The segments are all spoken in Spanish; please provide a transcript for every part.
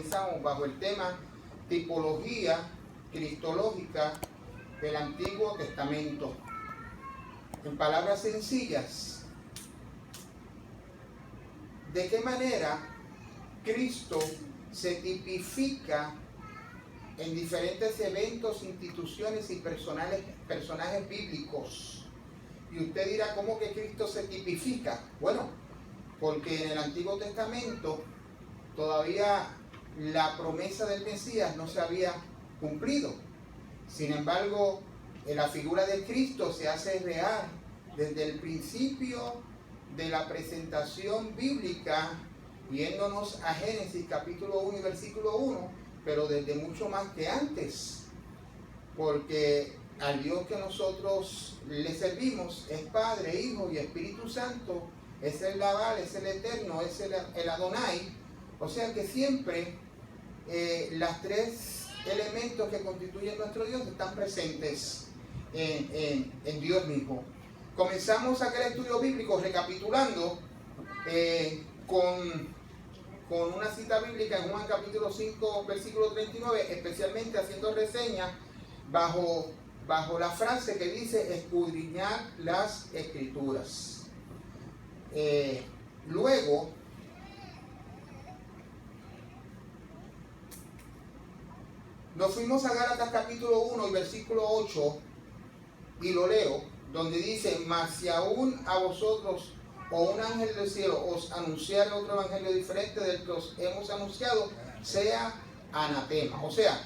comenzamos bajo el tema tipología cristológica del Antiguo Testamento. En palabras sencillas, ¿de qué manera Cristo se tipifica en diferentes eventos, instituciones y personajes bíblicos? Y usted dirá, ¿cómo que Cristo se tipifica? Bueno, porque en el Antiguo Testamento todavía la promesa del Mesías no se había cumplido. Sin embargo, la figura de Cristo se hace real desde el principio de la presentación bíblica, yéndonos a Génesis capítulo 1 y versículo 1, pero desde mucho más que antes, porque al Dios que nosotros le servimos es Padre, Hijo y Espíritu Santo, es el Labal, es el Eterno, es el Adonai. O sea que siempre las tres elementos que constituyen nuestro Dios están presentes en Dios mismo. Comenzamos aquel estudio bíblico recapitulando con una cita bíblica en Juan capítulo 5 versículo 39, especialmente haciendo reseña bajo la frase que dice escudriñar las escrituras. Luego nos fuimos a Gálatas capítulo 1 y versículo 8 y lo leo, donde dice: mas si aún a vosotros o un ángel del cielo os anunciare otro evangelio diferente del que os hemos anunciado, sea anatema. O sea,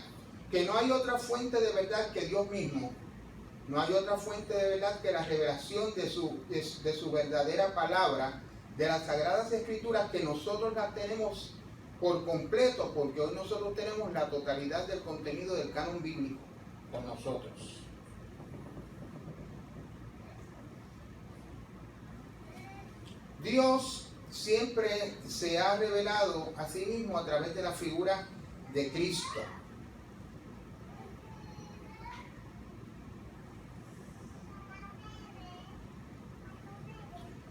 que no hay otra fuente de verdad que Dios mismo. No hay otra fuente de verdad que la revelación de su verdadera palabra, de las Sagradas Escrituras, que nosotros las tenemos por completo, porque hoy nosotros tenemos la totalidad del contenido del canon bíblico con nosotros. Dios siempre se ha revelado a sí mismo a través de la figura de Cristo.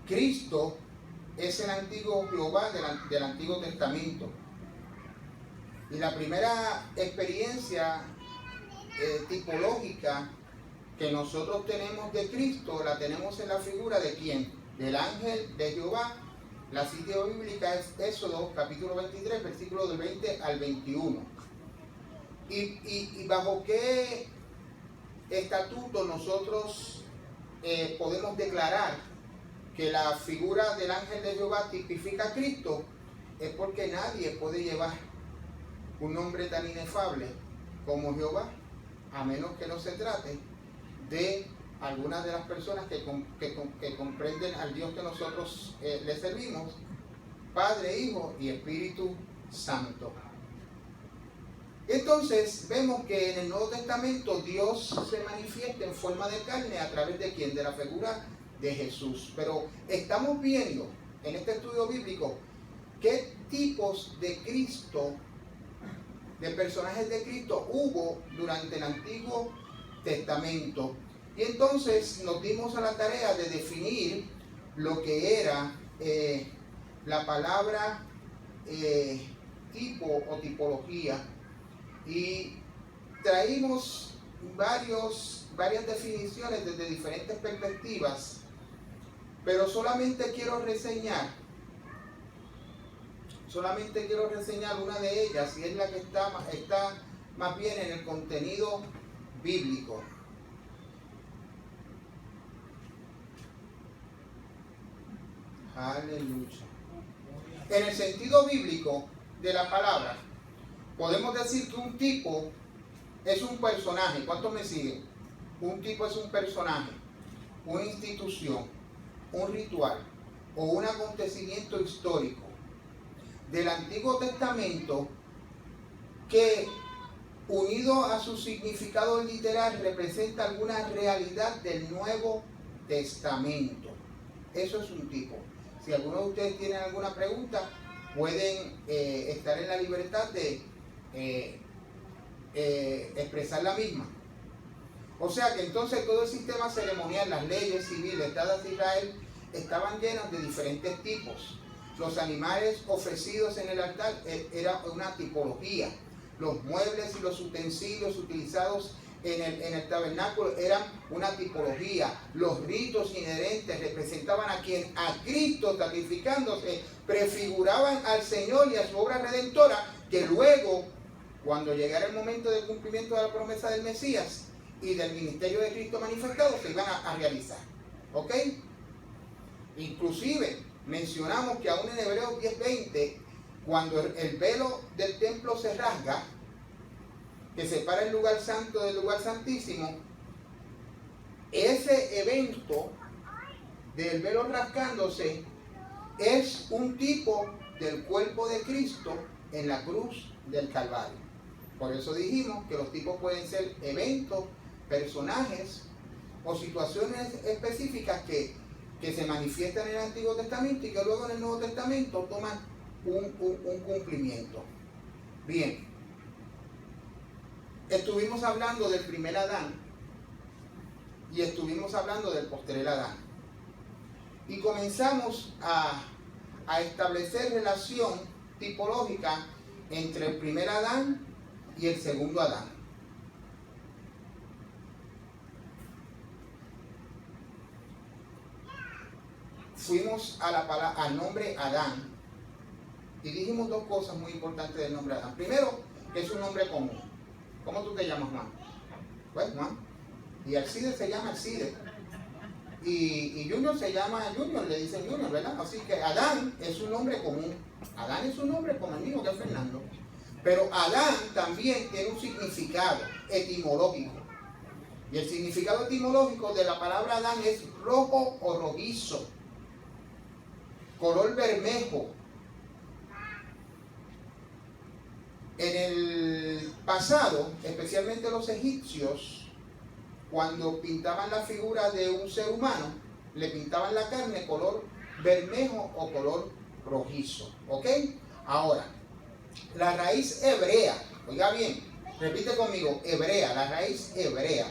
Cristo es el antiguo Jehová del Antiguo Testamento. Y la primera experiencia tipológica que nosotros tenemos de Cristo la tenemos en la figura de ¿quién? Del ángel de Jehová. La cita bíblica es Éxodo capítulo 23, versículos del 20 al 21. ¿Y bajo qué estatuto nosotros podemos declarar que la figura del ángel de Jehová tipifica a Cristo? Es porque nadie puede llevar un nombre tan inefable como Jehová, a menos que no se trate de algunas de las personas que comprenden al Dios que nosotros le servimos, Padre, Hijo y Espíritu Santo. Entonces vemos que en el Nuevo Testamento Dios se manifiesta en forma de carne a través de ¿quién? De la figura de Jesús. Pero estamos viendo en este estudio bíblico qué tipos de Cristo, de personajes de Cristo hubo durante el Antiguo Testamento. Y entonces nos dimos a la tarea de definir lo que era la palabra tipo o tipología, y traímos varias definiciones desde diferentes perspectivas, pero solamente quiero reseñar una de ellas, y es la que está más bien en el contenido bíblico. Aleluya. En el sentido bíblico de la palabra, podemos decir que un tipo es un personaje. ¿Cuántos me siguen? Un tipo es un personaje, una institución, un ritual o un acontecimiento histórico del Antiguo Testamento que, unido a su significado literal, representa alguna realidad del Nuevo Testamento. Eso es un tipo. Si alguno de ustedes tienen alguna pregunta, pueden estar en la libertad de expresar la misma. O sea que entonces todo el sistema ceremonial, las leyes civiles dadas de Israel, estaban llenas de diferentes tipos. los animales ofrecidos en el altar era una tipología. Los muebles y los utensilios utilizados en el tabernáculo eran una tipología. Los ritos inherentes representaban a quien, a Cristo sacrificándose, prefiguraban al Señor y a su obra redentora, que luego, cuando llegara el momento del cumplimiento de la promesa del Mesías y del ministerio de Cristo manifestado, se iban a realizar. ¿Ok? Inclusive mencionamos que aún en Hebreos 10:20, cuando el velo del templo se rasga, que separa el lugar santo del lugar santísimo, ese evento del velo rasgándose es un tipo del cuerpo de Cristo en la cruz del Calvario. Por eso dijimos que los tipos pueden ser eventos, personajes o situaciones específicas que se manifiestan en el Antiguo Testamento y que luego en el Nuevo Testamento toman un cumplimiento. Bien, estuvimos hablando del primer Adán y estuvimos hablando del postrer Adán. Y comenzamos a establecer relación tipológica entre el primer Adán y el segundo Adán. Fuimos al nombre Adán y dijimos dos cosas muy importantes del nombre Adán. Primero, que es un nombre común. ¿Cómo tú te llamas, Juan? Pues Juan. Y Alcides se llama Alcides. Y Junior se llama Junior, le dicen Junior, ¿verdad? Así que Adán es un nombre común. Adán es un nombre como el mismo que es Fernando. Pero Adán también tiene un significado etimológico. Y el significado etimológico de la palabra Adán es rojo o rojizo, color bermejo. En el pasado, especialmente los egipcios, cuando pintaban la figura de un ser humano, le pintaban la carne color bermejo o color rojizo. ¿Ok? Ahora, la raíz hebrea, oiga bien, repite conmigo, hebrea, la raíz hebrea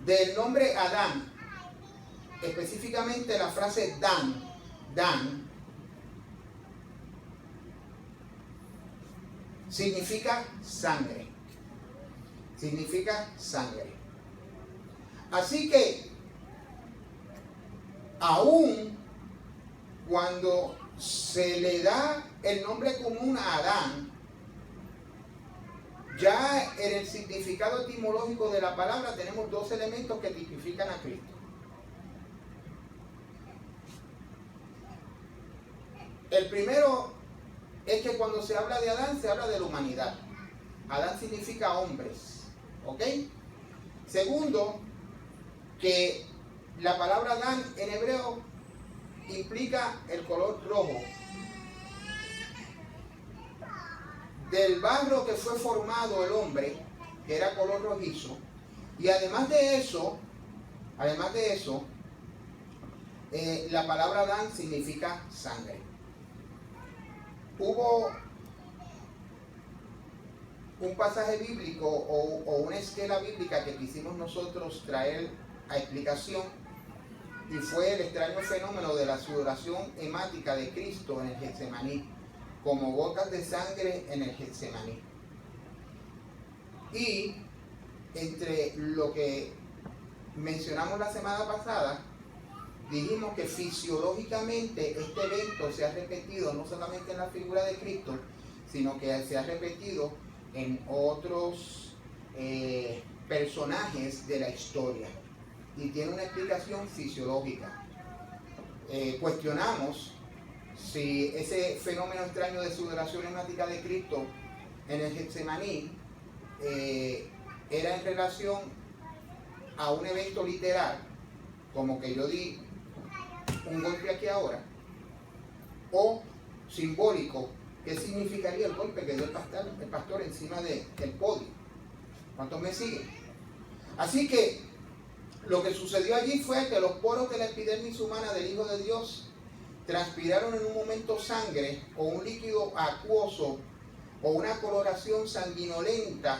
del nombre Adán, específicamente la frase Dan, significa sangre. Significa sangre. Así que, aún cuando se le da el nombre común a Adán, ya en el significado etimológico de la palabra tenemos dos elementos que tipifican a Cristo. El primero es que cuando se habla de Adán, se habla de la humanidad. Adán significa hombres. ¿Ok? Segundo, que la palabra Adán en hebreo implica el color rojo. Del barro que fue formado el hombre, que era color rojizo. Y además de eso, la palabra Adán significa sangre. Hubo un pasaje bíblico o una esquela bíblica que quisimos nosotros traer a explicación, y fue el extraño fenómeno de la sudoración hemática de Cristo en el Getsemaní, como gotas de sangre en el Getsemaní. Y entre lo que mencionamos la semana pasada, dijimos que fisiológicamente este evento se ha repetido no solamente en la figura de Cristo, sino que se ha repetido en otros personajes de la historia, y tiene una explicación fisiológica. Cuestionamos si ese fenómeno extraño de sudoración hemática de Cristo en el Getsemaní era en relación a un evento literal, como que yo di un golpe aquí ahora, o simbólico, ¿qué significaría el golpe que dio el pastor encima del podio? ¿Cuántos me siguen? Así que lo que sucedió allí fue que los poros de la epidermis humana del Hijo de Dios transpiraron en un momento sangre o un líquido acuoso o una coloración sanguinolenta,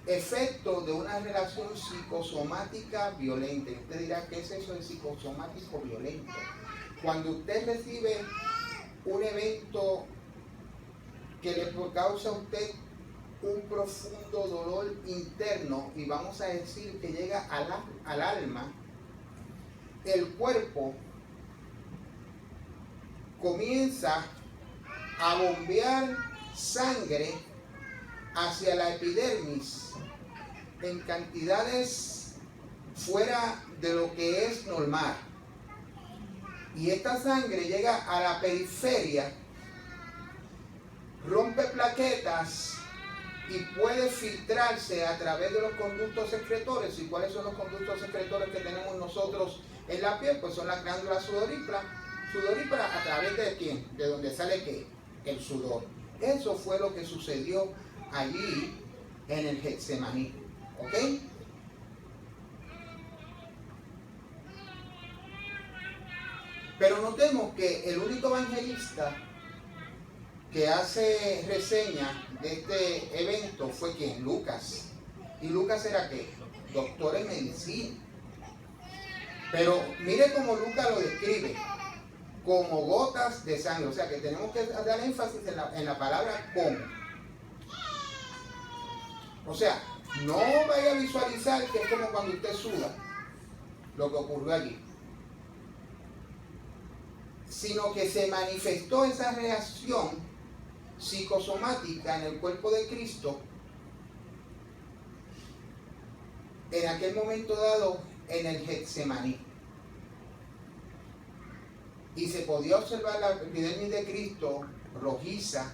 efecto de una relación psicosomática violenta. Y usted dirá, ¿qué es eso de psicosomático violento? Cuando usted recibe un evento que le causa a usted un profundo dolor interno, y vamos a decir que llega al alma, el cuerpo comienza a bombear sangre hacia la epidermis en cantidades fuera de lo que es normal. Y esta sangre llega a la periferia, rompe plaquetas y puede filtrarse a través de los conductos secretores. ¿Y cuáles son los conductos secretores que tenemos nosotros en la piel? Pues son las glándulas sudoríparas, ¿a través de quién? De donde sale ¿qué? El sudor. Eso fue lo que sucedió allí en el Getsemaní. ¿Ok? Pero notemos que el único evangelista que hace reseña de este evento fue ¿quién? Lucas. ¿Y Lucas era qué? Doctor en medicina. Pero mire cómo Lucas lo describe, como gotas de sangre. O sea que tenemos que dar énfasis en la palabra como. O sea, no vaya a visualizar que es como cuando usted suda, lo que ocurrió allí, sino que se manifestó esa reacción psicosomática en el cuerpo de Cristo en aquel momento dado en el Getsemaní. Y se podía observar la epidermis de Cristo rojiza,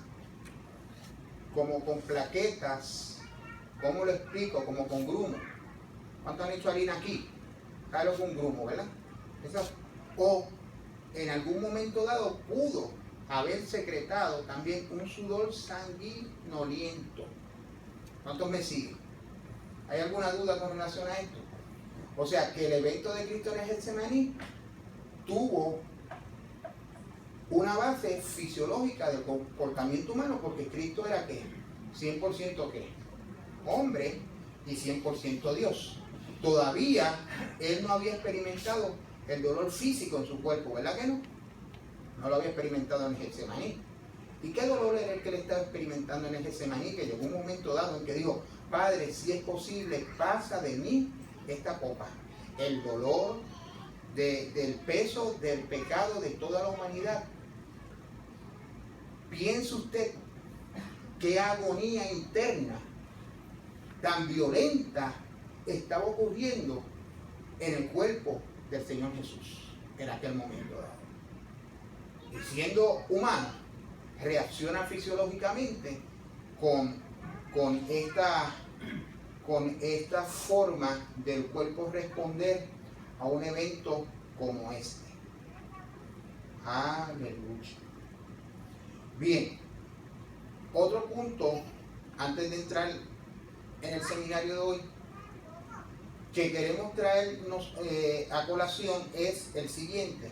como con plaquetas. ¿Cómo lo explico? Como con grumo. ¿Cuántos han hecho harina aquí? Claro, es un grumo, ¿verdad? O en algún momento dado pudo haber secretado también un sudor sanguinoliento. ¿Cuántos me siguen? ¿Hay alguna duda con relación a esto? O sea, que el evento de Cristo en el Getsemaní tuvo una base fisiológica del comportamiento humano, porque Cristo era ¿qué? 100% ¿qué? Hombre y 100% Dios. Todavía él no había experimentado el dolor físico en su cuerpo, ¿verdad que no? No lo había experimentado en el Getsemaní. ¿Y qué dolor era el que le estaba experimentando en el Getsemaní? Que llegó un momento dado en que dijo: Padre, si es posible, pasa de mí esta copa. El dolor del peso del pecado de toda la humanidad. Piense usted qué agonía interna tan violenta estaba ocurriendo en el cuerpo del Señor Jesús en aquel momento dado. Y siendo humano, reacciona fisiológicamente con esta forma del cuerpo responder a un evento como este. Aleluya. Bien, otro punto antes de entrar en el seminario de hoy que queremos traernos a colación es el siguiente.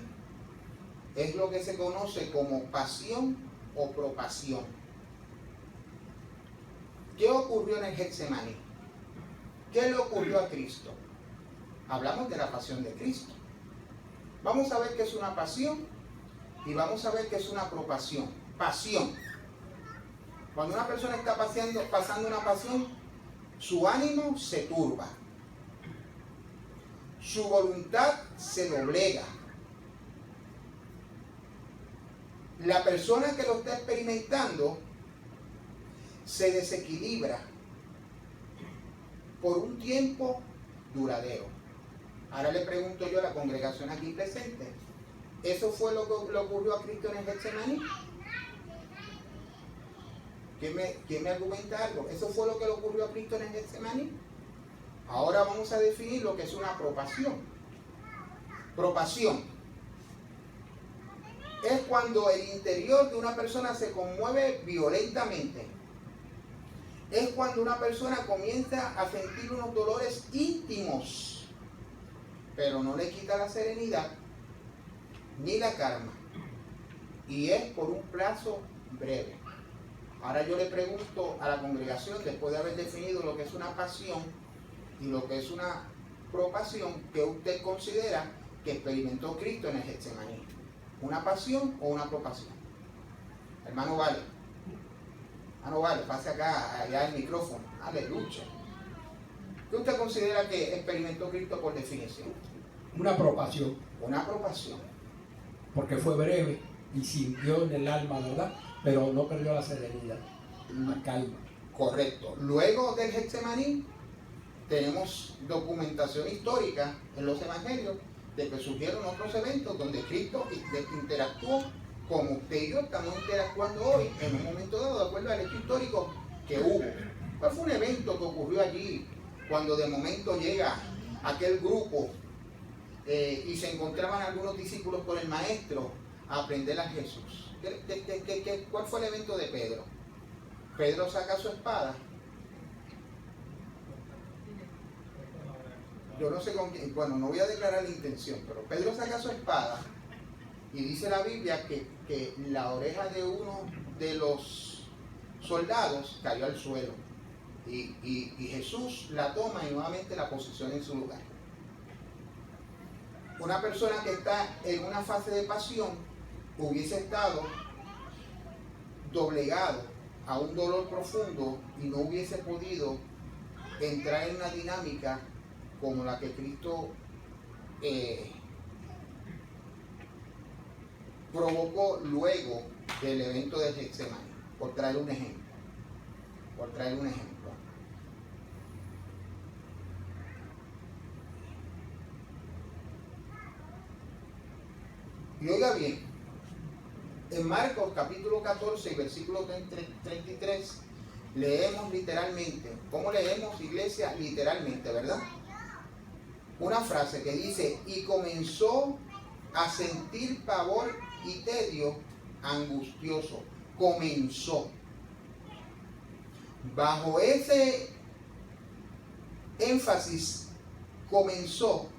Es lo que se conoce como pasión o propasión. ¿Qué ocurrió en el Getsemaní? ¿Qué le ocurrió a Cristo? Hablamos de la pasión de Cristo. Vamos a ver qué es una pasión y vamos a ver qué es una propasión. Pasión. Cuando una persona está pasando una pasión, su ánimo se turba, su voluntad se doblega. La persona que lo está experimentando se desequilibra por un tiempo duradero. Ahora le pregunto yo a la congregación aquí presente, ¿eso fue lo que le ocurrió a Cristo en el Getsemaní? ¿Quién me argumenta algo? ¿Eso fue lo que le ocurrió a Cristo en el Getsemaní? Ahora vamos a definir lo que es una propasión. Propasión es cuando el interior de una persona se conmueve violentamente. Es cuando una persona comienza a sentir unos dolores íntimos, pero no le quita la serenidad ni la calma. Y es por un plazo breve. Ahora yo le pregunto a la congregación, después de haber definido lo que es una pasión y lo que es una propasión, ¿qué usted considera que experimentó Cristo en el Getsemaní? ¿Una pasión o una aprobación? Hermano Vale. Hermano Vale, pase acá, allá el micrófono. Aleluya. ¿Qué usted considera que experimentó Cristo por definición? Una aprobación. Una aprobación. Porque fue breve y sintió en el alma, ¿verdad? Pero no perdió la serenidad, la calma. Correcto. Luego del Getsemaní, tenemos documentación histórica en los evangelios de que surgieron otros eventos donde Cristo interactuó como usted y yo estamos interactuando hoy en un momento dado, de acuerdo al hecho histórico que hubo. ¿Cuál fue un evento que ocurrió allí cuando de momento llega aquel grupo y se encontraban algunos discípulos con el maestro a aprender a Jesús? ¿Cuál fue el evento de Pedro? Pedro saca su espada. Yo no sé con quién, bueno, no voy a declarar la intención, pero Pedro saca su espada y dice la Biblia que la oreja de uno de los soldados cayó al suelo y Jesús la toma y nuevamente la posiciona en su lugar. Una persona que está en una fase de pasión hubiese estado doblegado a un dolor profundo y no hubiese podido entrar en una dinámica como la que Cristo provocó luego del evento de Getsemaní, por traer un ejemplo. Y oiga bien, en Marcos capítulo 14 y versículo 33 leemos literalmente. ¿Cómo leemos, iglesia? Literalmente, ¿verdad? Una frase que dice: y comenzó a sentir pavor y tedio angustioso. Comenzó. Bajo ese énfasis, comenzó,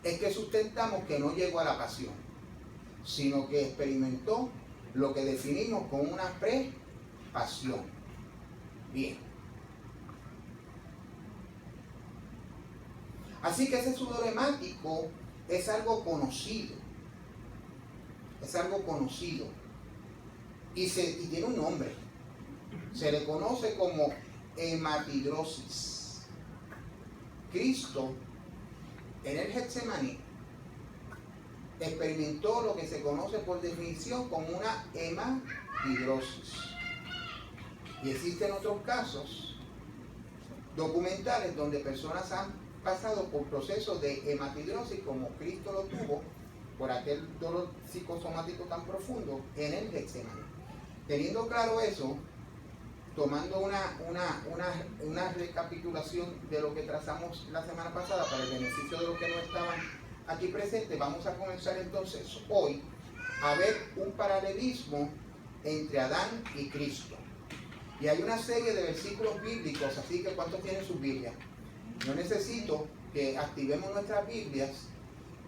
es que sustentamos que no llegó a la pasión, sino que experimentó lo que definimos como una pre-pasión. Bien. Así que ese sudor hemático es algo conocido. Es algo conocido. Y tiene un nombre. Se le conoce como hematidrosis. Cristo, en el Getsemaní, experimentó lo que se conoce por definición como una hematidrosis. Y existen otros casos documentales donde personas han pasado por procesos de hematidrosis como Cristo lo tuvo por aquel dolor psicosomático tan profundo en el Getsemaní. Teniendo claro eso, tomando una recapitulación de lo que trazamos la semana pasada para el beneficio de los que no estaban aquí presentes, vamos a comenzar entonces hoy a ver un paralelismo entre Adán y Cristo. Y hay una serie de versículos bíblicos, así que ¿cuántos tienen sus Biblias? Yo necesito que activemos nuestras Biblias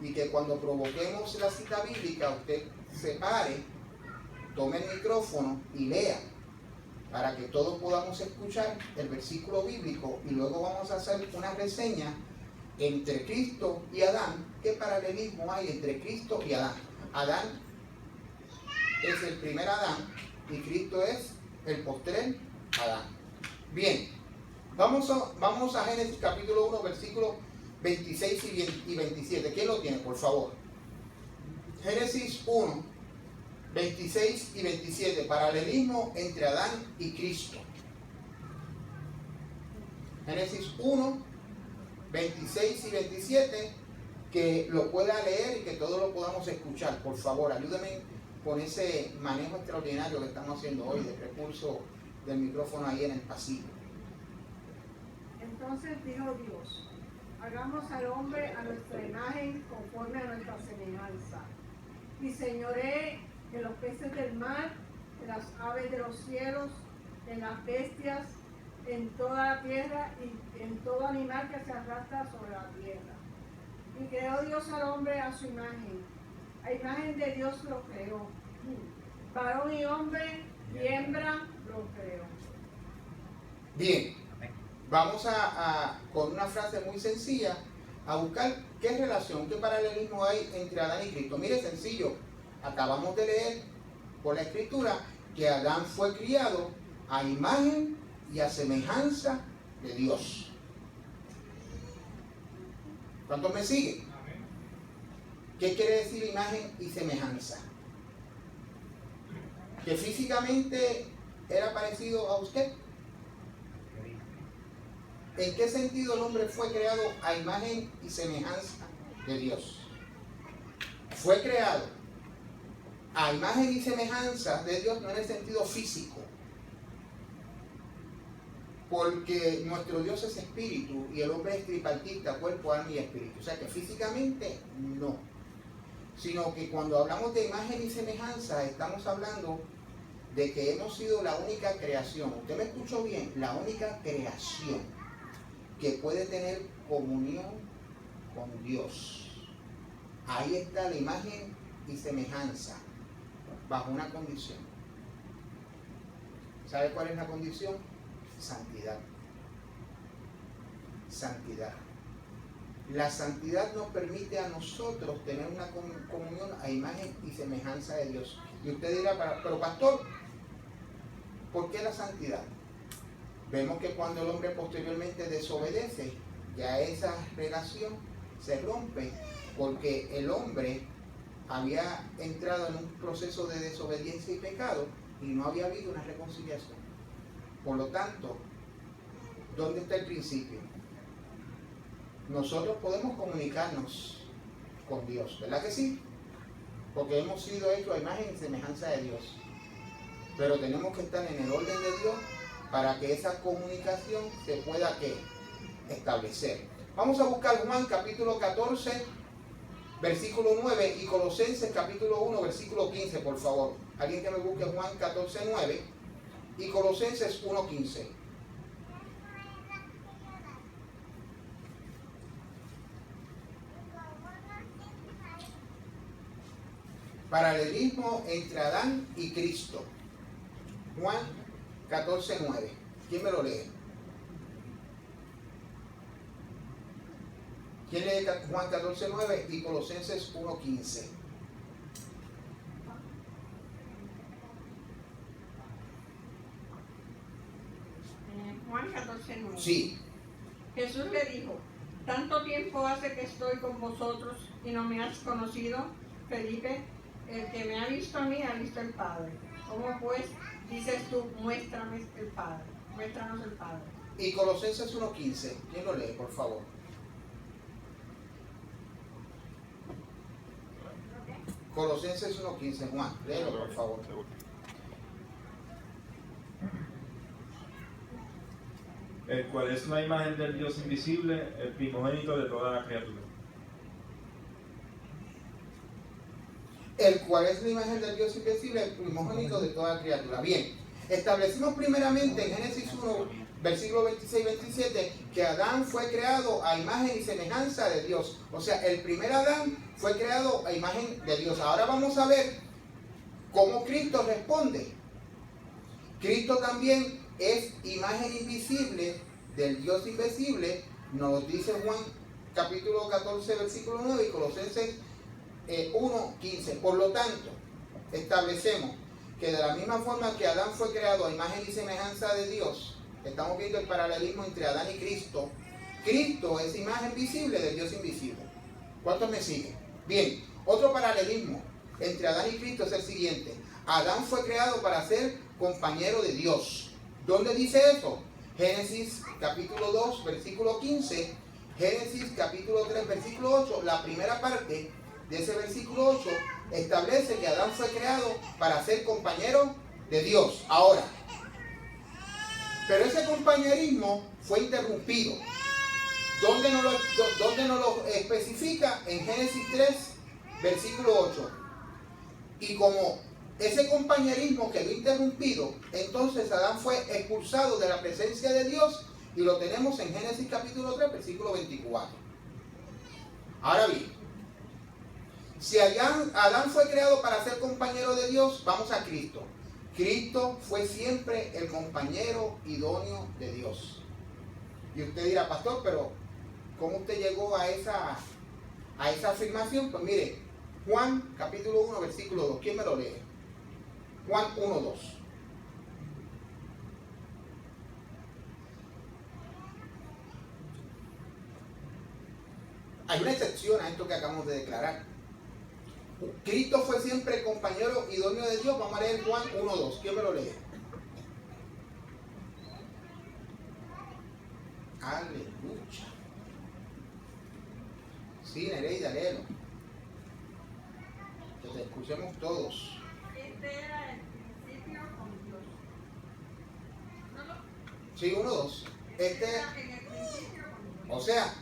y que cuando provoquemos la cita bíblica usted se pare, tome el micrófono y lea, para que todos podamos escuchar el versículo bíblico y luego vamos a hacer una reseña entre Cristo y Adán. ¿Qué paralelismo hay entre Cristo y Adán? Adán es el primer Adán y Cristo es el postrer Adán. Bien, vamos a Génesis capítulo 1, versículos 26 y 27. ¿Quién lo tiene, por favor? Génesis 1, 26 y 27. Paralelismo entre Adán y Cristo. Génesis 1, 26 y 27. Que lo pueda leer y que todos lo podamos escuchar. Por favor, ayúdenme con ese manejo extraordinario que estamos haciendo hoy del recurso del micrófono ahí en el pasillo. Entonces dijo Dios: hagamos al hombre a nuestra imagen, conforme a nuestra semejanza, y señoree en los peces del mar, en las aves de los cielos, en las bestias, en toda la tierra y en todo animal que se arrastra sobre la tierra. Y creó Dios al hombre a su imagen. A imagen de Dios lo creó. Varón y hombre y hembra lo creó. Bien, vamos con una frase muy sencilla, a buscar qué relación, qué paralelismo hay entre Adán y Cristo. Mire, sencillo, acabamos de leer por la Escritura que Adán fue criado a imagen y a semejanza de Dios. ¿Cuántos me siguen? ¿Qué quiere decir imagen y semejanza? ¿Que físicamente era parecido a usted? ¿En qué sentido el hombre fue creado a imagen y semejanza de Dios? Fue creado a imagen y semejanza de Dios, no en el sentido físico, porque nuestro Dios es espíritu y el hombre es tripartita, cuerpo, alma y espíritu. O sea que físicamente no, sino que cuando hablamos de imagen y semejanza estamos hablando de que hemos sido la única creación. ¿Usted me escuchó bien? La única creación que puede tener comunión con Dios. Ahí está la imagen y semejanza, bajo una condición. ¿Sabe cuál es la condición? Santidad. Santidad. La santidad nos permite a nosotros tener una comunión a imagen y semejanza de Dios. Y usted dirá, pero pastor, ¿por qué la santidad? Vemos que cuando el hombre posteriormente desobedece, ya esa relación se rompe, porque el hombre había entrado en un proceso de desobediencia y pecado y no había habido una reconciliación. Por lo tanto, ¿dónde está el principio? Nosotros podemos comunicarnos con Dios, ¿verdad que sí? Porque hemos sido hechos a imagen y semejanza de Dios. Pero tenemos que estar en el orden de Dios para que esa comunicación se pueda establecer. Vamos a buscar Juan capítulo 14, versículo 9 y Colosenses capítulo 1, versículo 15, por favor. Alguien que me busque Juan 14, 9 y Colosenses 1, 15. Paralelismo entre Adán y Cristo. Juan 14, 9. ¿Quién me lo lee? ¿Quién lee Juan 14, 9 y Colosenses 1, 15? Juan 14, 9. Sí. Jesús le dijo: ¿tanto tiempo hace que estoy con vosotros y no me has conocido, Felipe? El que me ha visto a mí ha visto el Padre. ¿Cómo pues dices tú, muéstrame el Padre? Muéstranos el Padre. Y Colosenses 1, 15. ¿Quién lo lee, por favor? Colosenses 1, 15. Juan, léelo, por favor. El cual es una imagen del Dios invisible, el primogénito de toda la criatura. El cual es la imagen del Dios invisible, el primogénito de toda criatura. Bien, establecimos primeramente en Génesis 1, versículo 26 y 27, que Adán fue creado a imagen y semejanza de Dios. O sea, el primer Adán fue creado a imagen de Dios. Ahora vamos a ver cómo Cristo responde. Cristo también es imagen invisible del Dios invisible, nos lo dice Juan capítulo 14, versículo 9 y Colosenses 1, 15. Por lo tanto, establecemos que de la misma forma que Adán fue creado a imagen y semejanza de Dios, estamos viendo el paralelismo entre Adán y Cristo. Cristo es imagen visible del Dios invisible. ¿Cuántos me siguen? Bien, otro paralelismo entre Adán y Cristo es el siguiente. Adán fue creado para ser compañero de Dios. ¿Dónde dice eso? Génesis capítulo 2, versículo 15. Génesis capítulo 3, versículo 8. La primera parte de ese versículo 8 establece que Adán fue creado para ser compañero de Dios. Ahora, pero ese compañerismo fue interrumpido. ¿Dónde nos lo especifica? En Génesis 3, versículo 8. Y como ese compañerismo quedó interrumpido, entonces Adán fue expulsado de la presencia de Dios y lo tenemos en Génesis capítulo 3, versículo 24. Ahora bien, si Adán fue creado para ser compañero de Dios, vamos a Cristo. Cristo fue siempre el compañero idóneo de Dios. Y usted dirá, pastor, pero ¿cómo usted llegó a esa afirmación? Pues mire, Juan capítulo 1, versículo 2. ¿Quién me lo lee? Juan 1, 2. Hay una excepción a esto que acabamos de declarar. Cristo fue siempre el compañero idóneo de Dios. Vamos a leer Juan 1, 2. ¿Quién me lo lee? Aleluya. Sí, Nereida, léelo. Que te escuchemos todos. Este era el principio con Dios. Sí, 1, 2. Este era en el principio con Dios. O sea,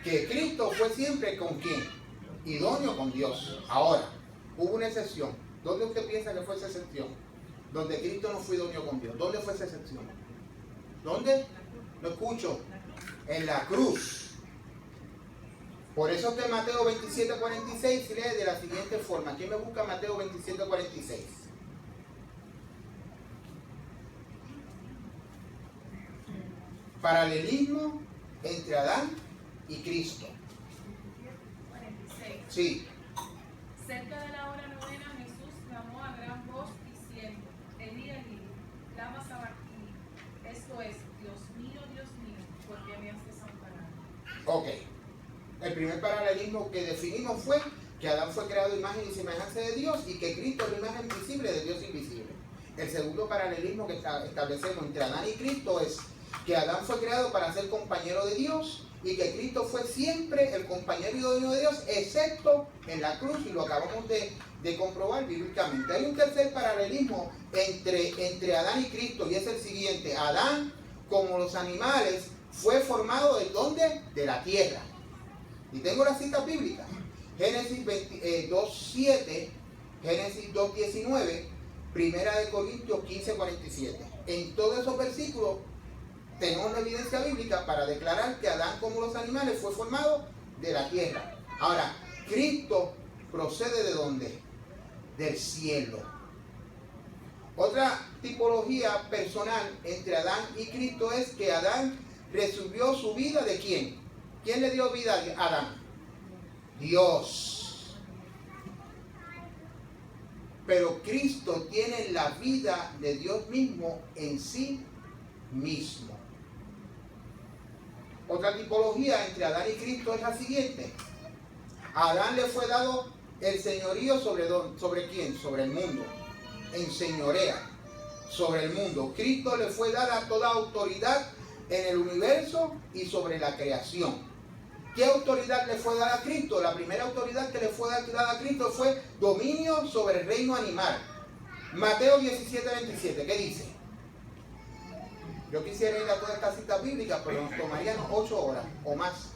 que Cristo fue siempre con quién? Idóneo con Dios. Ahora, hubo una excepción. ¿Dónde usted piensa que fue esa excepción? Donde Cristo no fue idóneo con Dios. ¿Dónde fue esa excepción? ¿Dónde? No escucho. En la cruz. Por eso que Mateo 27:46 lee de la siguiente forma. ¿Quién me busca Mateo 27:46? Paralelismo entre Adán y Cristo. 46. Sí. Cerca de la hora novena, Jesús clamó a gran voz diciendo: Elí, Elí, lama sabactini. Esto es: Dios mío, ¿por qué me has desamparado? Ok. El primer paralelismo que definimos fue que Adán fue creado imagen y semejanza de Dios y que Cristo es la imagen visible de Dios invisible. El segundo paralelismo que establecemos entre Adán y Cristo es que Adán fue creado para ser compañero de Dios y que Cristo fue siempre el compañero idóneo de Dios, excepto en la cruz, y lo acabamos de comprobar bíblicamente. Hay un tercer paralelismo entre Adán y Cristo, y es el siguiente. Adán, como los animales, fue formado ¿de dónde? De la tierra. Y tengo la cita bíblica. Génesis 2:7, Génesis 2:19, Primera de Corintios 15:47. En todos esos versículos tenemos una evidencia bíblica para declarar que Adán, como los animales, fue formado de la tierra. Ahora, Cristo procede ¿de dónde? Del cielo. Otra tipología personal entre Adán y Cristo es que Adán recibió su vida ¿de quién? ¿Quién le dio vida a Adán? Dios. Pero Cristo tiene la vida de Dios mismo en sí mismo. Otra tipología entre Adán y Cristo es la siguiente. A Adán le fue dado el señorío ¿sobre quién? Sobre el mundo. Enseñorea sobre el mundo. Cristo le fue dada toda autoridad en el universo y sobre la creación. ¿Qué autoridad le fue dada a Cristo? La primera autoridad que le fue dada a Cristo fue dominio sobre el reino animal. Mateo 17:27, ¿qué dice? Yo quisiera ir a todas estas citas bíblicas, pero nos tomarían 8 horas o más.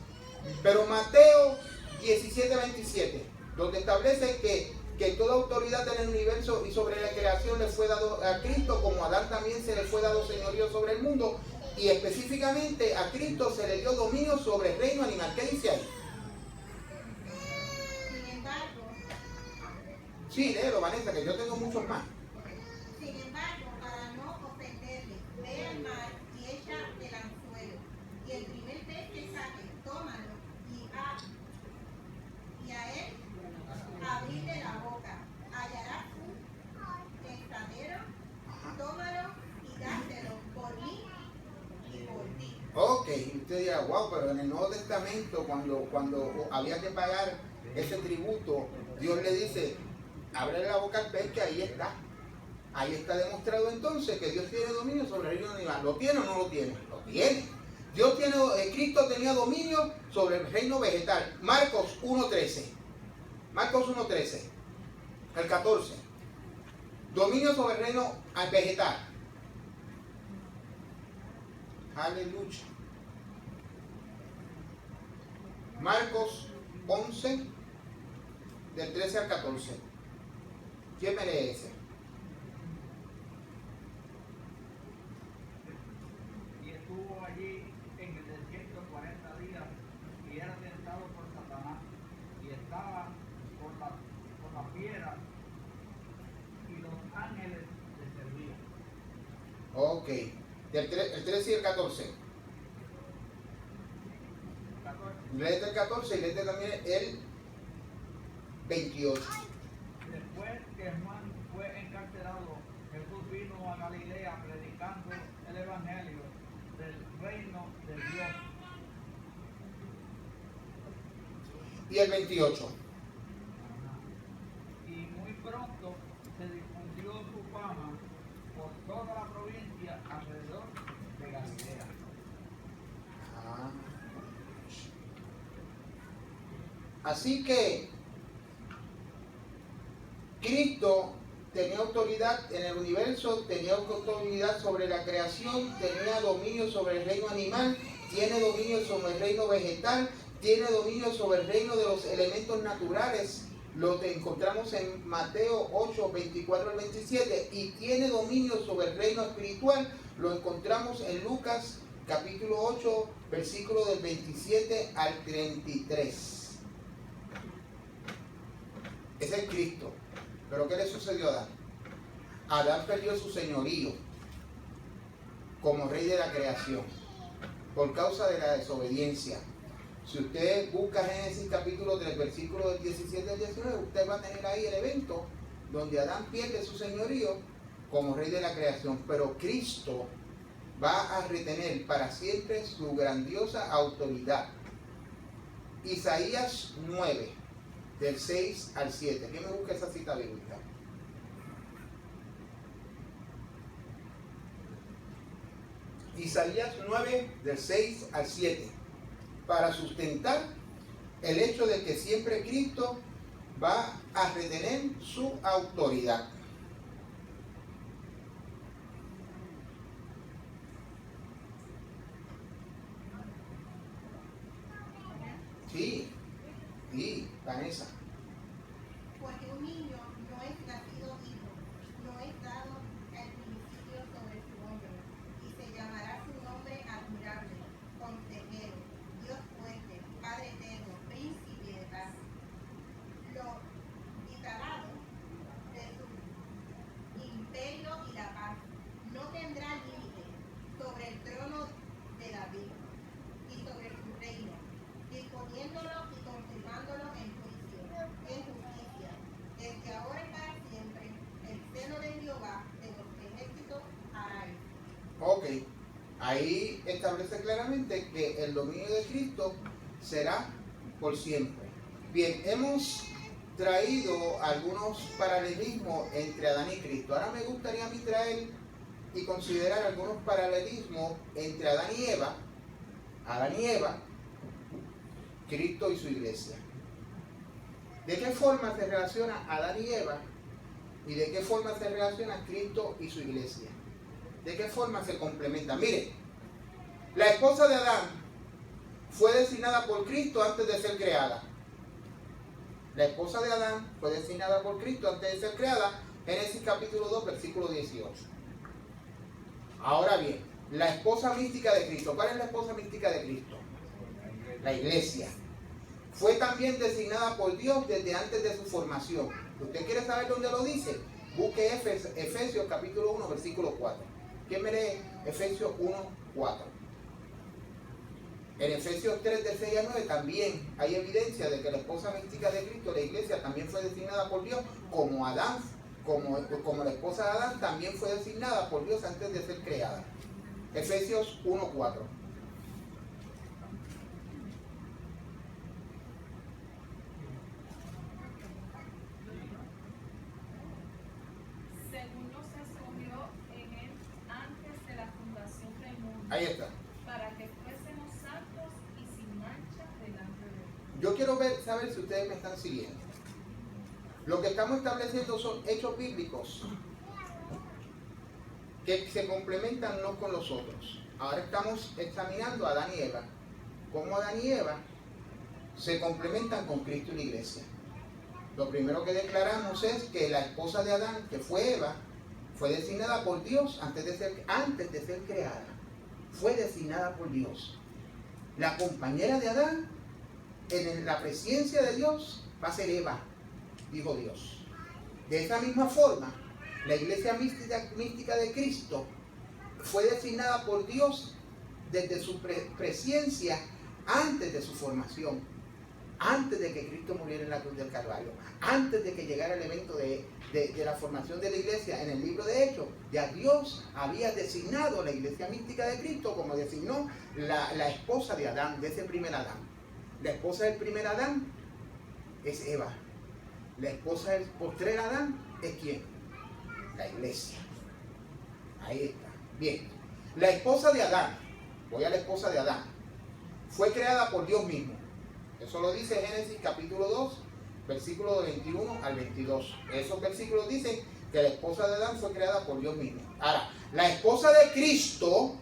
Pero Mateo 17:27, donde establece que toda autoridad en el universo y sobre la creación le fue dado a Cristo, como a Adán también se le fue dado señorío sobre el mundo, y específicamente a Cristo se le dio dominio sobre el reino animal. ¿Qué dice ahí? Sin embargo, Sí, léelo, Vanessa, que yo tengo muchos más. para no ofenderle, ve al mar y echa el anzuelo, y el primer pez que saque, tómalo, y a él abrirle la boca, hallarás un extranjero, tómalo y dáselo por mí y por ti. Ok, usted dirá, wow, pero en el Nuevo Testamento, cuando había que pagar ese tributo, Dios le dice, abre la boca al pez, que ahí está. Ahí está demostrado entonces que Dios tiene dominio sobre el reino animal. ¿Lo tiene o no lo tiene? Lo tiene. Cristo tenía dominio sobre el reino vegetal. Marcos 1:13. Marcos 1:13. El 14. Dominio sobre el reino vegetal. Aleluya. Marcos 11, del 13 al 14. ¿Quién me lee ese? Y estuvo allí en el desierto 40 días y era tentado por Satanás y estaba por las fieras y los ángeles le servían. Ok. El 13 y el 14. 14. Léete el 14 y léete también el 28. Después que Juan fue encarcelado, Jesús vino a Galilea predicando el evangelio del reino de Dios. Y el 28. Y muy pronto se difundió su fama por toda la provincia alrededor de Galilea. Así que Cristo tenía autoridad en el universo, tenía autoridad sobre la creación, tenía dominio sobre el reino animal, tiene dominio sobre el reino vegetal, tiene dominio sobre el reino de los elementos naturales. Lo que encontramos en Mateo 8, 24 al 27, y tiene dominio sobre el reino espiritual. Lo encontramos en Lucas capítulo 8, versículo del 27 al 33. Ese es Cristo. Pero ¿qué le sucedió a Adán? Adán perdió su señorío como rey de la creación por causa de la desobediencia. Si usted busca Génesis capítulo 3, versículo del 17 al 19, usted va a tener ahí el evento donde Adán pierde su señorío como rey de la creación. Pero Cristo va a retener para siempre su grandiosa autoridad. Isaías 9, del 6 al 7. ¿Quién me busca esa cita bíblica? Isaías 9, del 6 al 7. Para sustentar el hecho de que siempre Cristo va a retener su autoridad. Sí, Vanessa. Porque un niño no es nacido hijo, no es dado el principio sobre su hombro, y se llamará su nombre admirable, consejero, Dios fuerte, Padre eterno, príncipe de paz. Lo instalado de su imperio y la paz no tendrá límite sobre el trono de David y sobre su reino, disponiéndolo y confirmándolo en juicio, en justicia, desde ahora y para siempre, el seno de Jehová de los ejércitos hará eso. Ok, ahí establece claramente que el dominio de Cristo será por siempre. Bien, hemos traído algunos paralelismos entre Adán y Cristo. Ahora me gustaría a mí traer y considerar algunos paralelismos entre Adán y Eva, Cristo y su iglesia. ¿De qué forma se relaciona Adán y Eva? ¿Y de qué forma se relaciona Cristo y su iglesia? ¿De qué forma se complementan? Mire, la esposa de Adán fue designada por Cristo antes de ser creada. La esposa de Adán fue designada por Cristo antes de ser creada. Génesis capítulo 2, versículo 18. Ahora bien, la esposa mística de Cristo. ¿Cuál es la esposa mística de Cristo? La iglesia. Fue también designada por Dios desde antes de su formación. ¿Usted quiere saber dónde lo dice? Busque Efesios capítulo 1, versículo 4. ¿Quién me lee? Efesios 1, 4. En Efesios 3, del 6 al 9 también hay evidencia de que la esposa mística de Cristo, la iglesia, también fue designada por Dios como Adán, como la esposa de Adán también fue designada por Dios antes de ser creada. Efesios 1, 4. Según nos escogió en él antes de la fundación del mundo, Ahí está. para que fuésemos santos y sin mancha delante de él. Yo quiero saber si ustedes me están siguiendo. Lo que estamos estableciendo son hechos bíblicos que se complementan unos con los otros. Ahora estamos examinando a Adán y Eva. Cómo Adán y Eva se complementan con Cristo y la iglesia. Lo primero que declaramos es que la esposa de Adán, que fue Eva, fue designada por Dios antes de ser creada. Fue designada por Dios. La compañera de Adán en la presencia de Dios va a ser Eva, dijo Dios. De esa misma forma, la iglesia mística de Cristo fue designada por Dios desde su presencia antes de su formación. antes de que Cristo muriera en la cruz del Calvario, antes de que llegara el evento de la formación de la iglesia, en el libro de Hechos, ya Dios había designado la iglesia mística de Cristo como designó la esposa de Adán, de ese primer Adán. La esposa del primer Adán es Eva. La esposa del postrer Adán es ¿quién? La iglesia. Ahí está. Bien. La esposa de Adán, voy a la esposa de Adán, fue creada por Dios mismo. Eso lo dice Génesis capítulo 2, versículos de 21 al 22. Esos versículos dicen que la esposa de Adán fue creada por Dios mismo. Ahora, la esposa de Cristo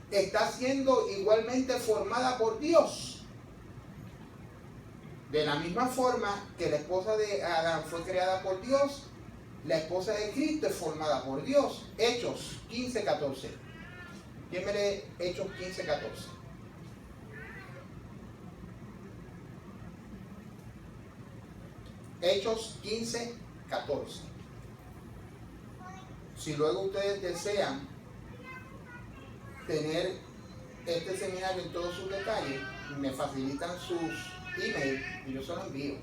está siendo igualmente formada por Dios. De la misma forma que la esposa de Adán fue creada por Dios, la esposa de Cristo es formada por Dios. Hechos 15:14. ¿Quién me lee Hechos 15:14? Hechos 15:14. Si luego ustedes desean tener este seminario en todos sus detalles, me facilitan sus emails y yo se los envío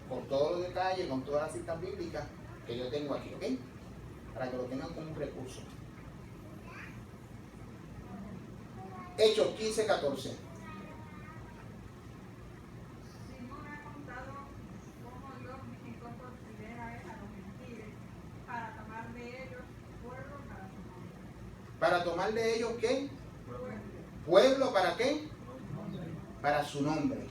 con todos los detalles, con todas las citas bíblicas que yo tengo aquí, ¿ok? Para que lo tengan como un recurso. Hechos 15:14. Para tomar de ellos, ¿qué? Pueblo, ¿para qué? Para su nombre.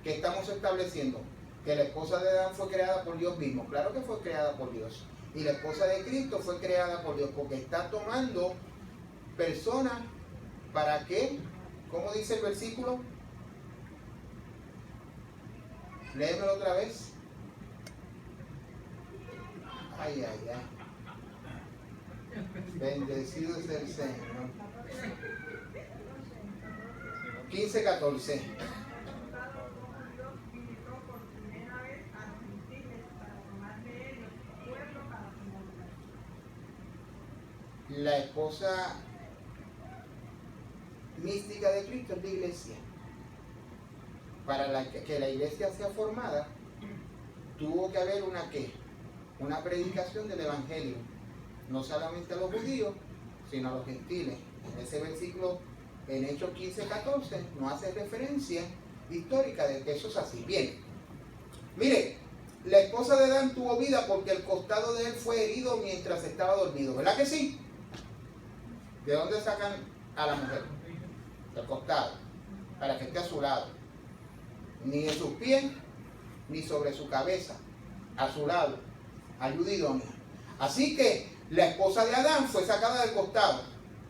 ¿Qué estamos estableciendo? Que la esposa de Adán fue creada por Dios mismo. Claro que fue creada por Dios. Y la esposa de Cristo fue creada por Dios, porque está tomando personas, ¿para qué? ¿Cómo dice el versículo? Léemelo otra vez. Ay, ay, ay. Bendecido es el Señor. 15:14. La esposa mística de Cristo es la iglesia. Para que la iglesia sea formada, tuvo que haber una predicación del evangelio, no solamente a los judíos, sino a los gentiles. En ese versículo, en Hechos 15:14, no hace referencia histórica de que eso es así. Bien, mire, la esposa de Adán tuvo vida porque el costado de él fue herido mientras estaba dormido, ¿verdad que sí? ¿De dónde sacan a la mujer? Del costado, para que esté a su lado. Ni en sus pies, ni sobre su cabeza, a su lado, ayuda idónea. Así que la esposa de Adán fue sacada del costado,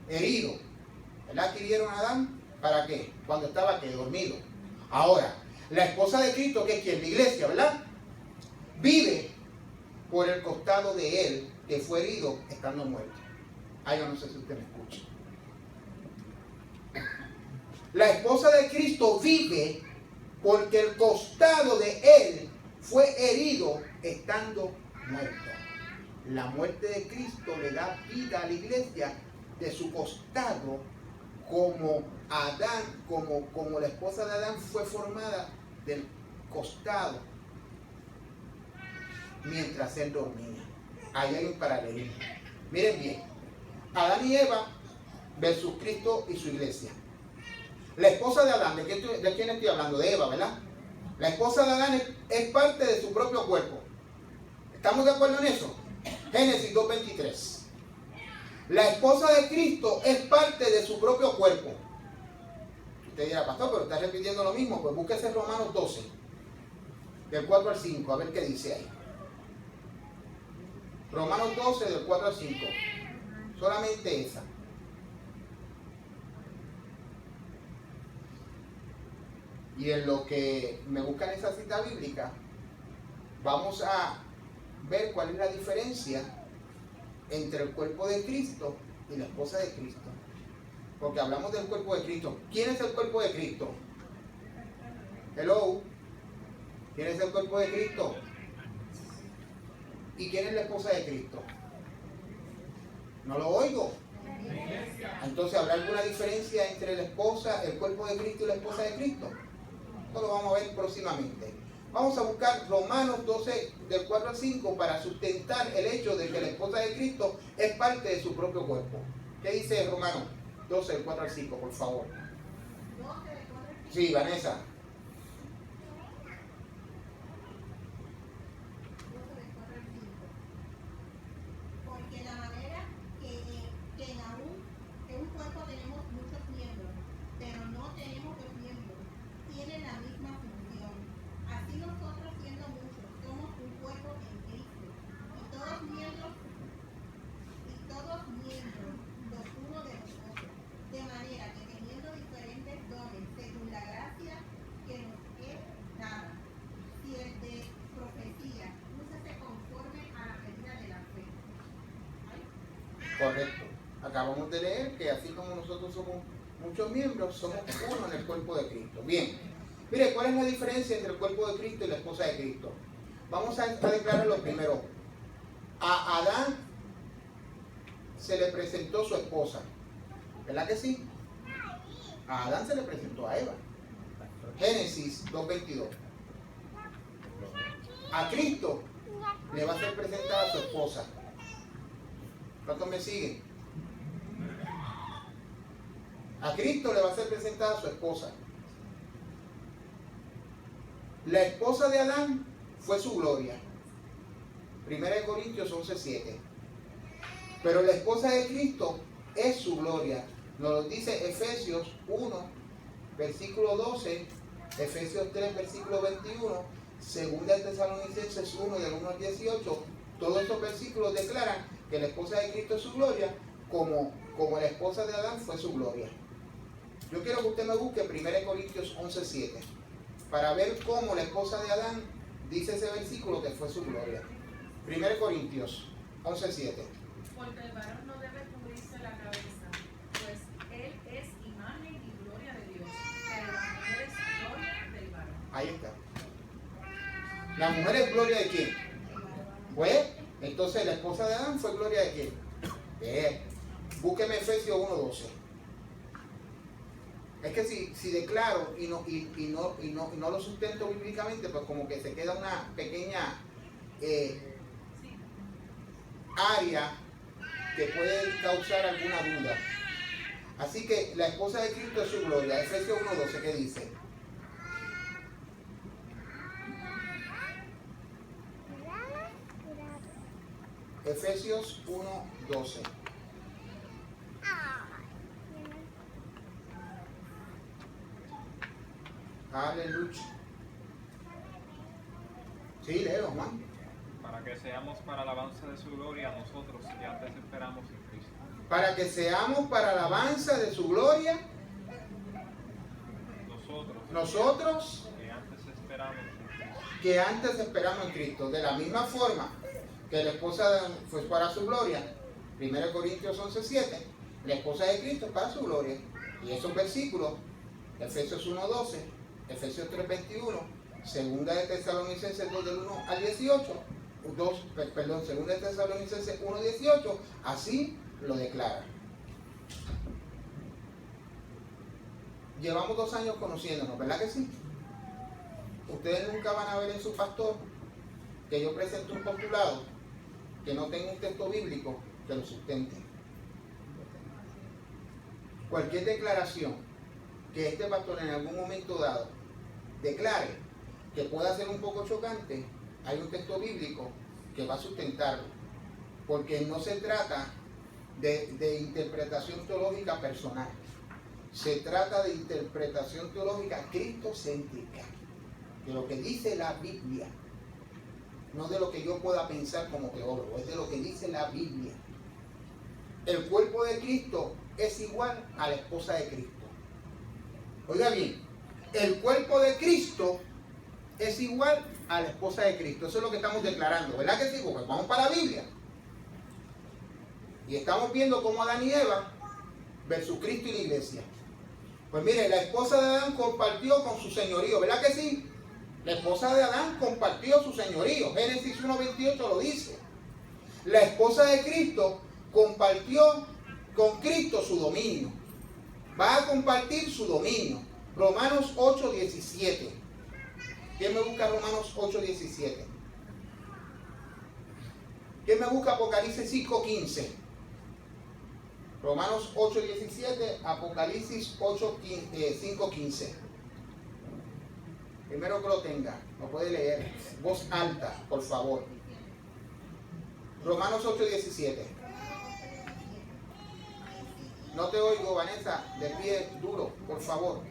herido. ¿Verdad que hirieron a Adán? ¿Para qué? Cuando estaba ¿qué? Dormido. Ahora, la esposa de Cristo, que es quien, la iglesia, ¿verdad? Vive por el costado de él, que fue herido estando muerto. Ay, yo no sé si usted me escucha. La esposa de Cristo vive porque el costado de él fue herido estando muerto. La muerte de Cristo le da vida a la iglesia de su costado, como Adán, como la esposa de Adán fue formada del costado mientras él dormía. Ahí hay un paralelismo. Miren bien, Adán y Eva versus Cristo y su iglesia. La esposa de Adán, ¿de quién estoy hablando? De Eva, ¿verdad? La esposa de Adán es parte de su propio cuerpo. ¿Estamos de acuerdo en eso? Génesis 2:23. La esposa de Cristo es parte de su propio cuerpo. Usted dirá, pastor, pero está repitiendo lo mismo. Pues búsquese Romanos 12, del 4 al 5, a ver qué dice ahí. Romanos 12, del 4 al 5. Solamente esa. Y en lo que me buscan esa cita bíblica, vamos a ver cuál es la diferencia entre el cuerpo de Cristo y la esposa de Cristo. Porque hablamos del cuerpo de Cristo. ¿Quién es el cuerpo de Cristo? Hello. ¿Quién es el cuerpo de Cristo? ¿Y quién es la esposa de Cristo? No lo oigo. Entonces, ¿habrá alguna diferencia entre la esposa, el cuerpo de Cristo y la esposa de Cristo? Esto lo vamos a ver próximamente. Vamos a buscar Romanos 12, del 4 al 5, para sustentar el hecho de que la esposa de Cristo es parte de su propio cuerpo. ¿Qué dice Romanos 12, del 4 al 5, por favor? 12 de 4 al 5. Sí, Vanessa. 12 de 4 al 5. Porque la manera que en un cuerpo tenemos muchos miembros, pero no tenemos dos miembros, tienen la misma función. Así nosotros, siendo muchos, somos un cuerpo en Cristo, y todos miembros los unos de los otros, de manera que teniendo diferentes dones según la gracia que nos es dada, si el de profecía, úsese conforme a la medida de la fe. Correcto. Acabamos de leer que así como nosotros somos muchos miembros, somos uno en el cuerpo de Cristo. Bien. Mire, ¿cuál es la diferencia entre el cuerpo de Cristo y la esposa de Cristo? Vamos a declararlo primero. A Adán se le presentó su esposa. ¿Verdad que sí? A Adán se le presentó a Eva. Génesis 2:22. A Cristo le va a ser presentada su esposa. ¿Cuántos me siguen? A Cristo le va a ser presentada su esposa. La esposa de Adán fue su gloria. 1 Corintios 11:7. Pero la esposa de Cristo es su gloria. Nos lo dice Efesios 1, versículo 12, Efesios 3, versículo 21, 2 Tesalonicenses 1, del 1 al 18. Todos estos versículos declaran que la esposa de Cristo es su gloria, como la esposa de Adán fue su gloria. Yo quiero que usted me busque 1 Corintios 11:7 para ver cómo la esposa de Adán dice ese versículo que fue su gloria. 1 Corintios 11:7. Porque el varón no debe cubrirse la cabeza, pues él es imagen y gloria de Dios, pero la mujer es gloria del varón. Ahí está. ¿La mujer es gloria de quién? Pues, entonces la esposa de Adán fue gloria de quién? Búsqueme Efesios 1:12. Es que si declaro y no lo sustento bíblicamente, pues como que se queda una pequeña área que puede causar alguna duda. Así que la esposa de Cristo es su gloria. Efesios 1:12, ¿qué dice? Efesios 1:12. Aleluya. Sí, leo, Juan. Para que seamos para alabanza de su gloria nosotros que antes esperamos en Cristo. Para que seamos para alabanza de su gloria, nosotros que antes esperamos en Cristo. De la misma forma que la esposa fue para su gloria, 1 Corintios 11:7, la esposa de Cristo es para su gloria. Y esos versículos, Efesios 1:12, Efesios 3:21, 2 de Tesalonicenses 2 del 1 al 18, 2 de Tesalonicenses 1:18, así lo declara. Llevamos 2 años conociéndonos, ¿verdad que sí? Ustedes nunca van a ver en su pastor que yo presente un postulado que no tenga un texto bíblico que lo sustente. Cualquier declaración que este pastor en algún momento dado declare que pueda ser un poco chocante, hay un texto bíblico que va a sustentarlo, porque no se trata de interpretación teológica personal, se trata de interpretación teológica cristocéntrica, de lo que dice la Biblia, no de lo que yo pueda pensar como teólogo, es de lo que dice la Biblia. El cuerpo de Cristo es igual a la esposa de Cristo. Oiga bien, el cuerpo de Cristo es igual a la esposa de Cristo. Eso es lo que estamos declarando, ¿verdad que sí? Porque vamos para la Biblia. Y estamos viendo cómo Adán y Eva versus Cristo y la iglesia. Pues mire, la esposa de Adán compartió con su señorío, ¿verdad que sí? La esposa de Adán compartió su señorío. Génesis 1:28 lo dice. La esposa de Cristo compartió con Cristo su dominio. Va a compartir su dominio. Romanos 8:17. ¿Quién me busca Romanos 8:17? ¿Quién me busca Apocalipsis 5:15? Romanos 8:17, Apocalipsis 5:15. Primero que lo tenga, lo puede leer. Voz alta, por favor. Romanos 8:17. No te oigo, Vanessa, de pie duro, por favor.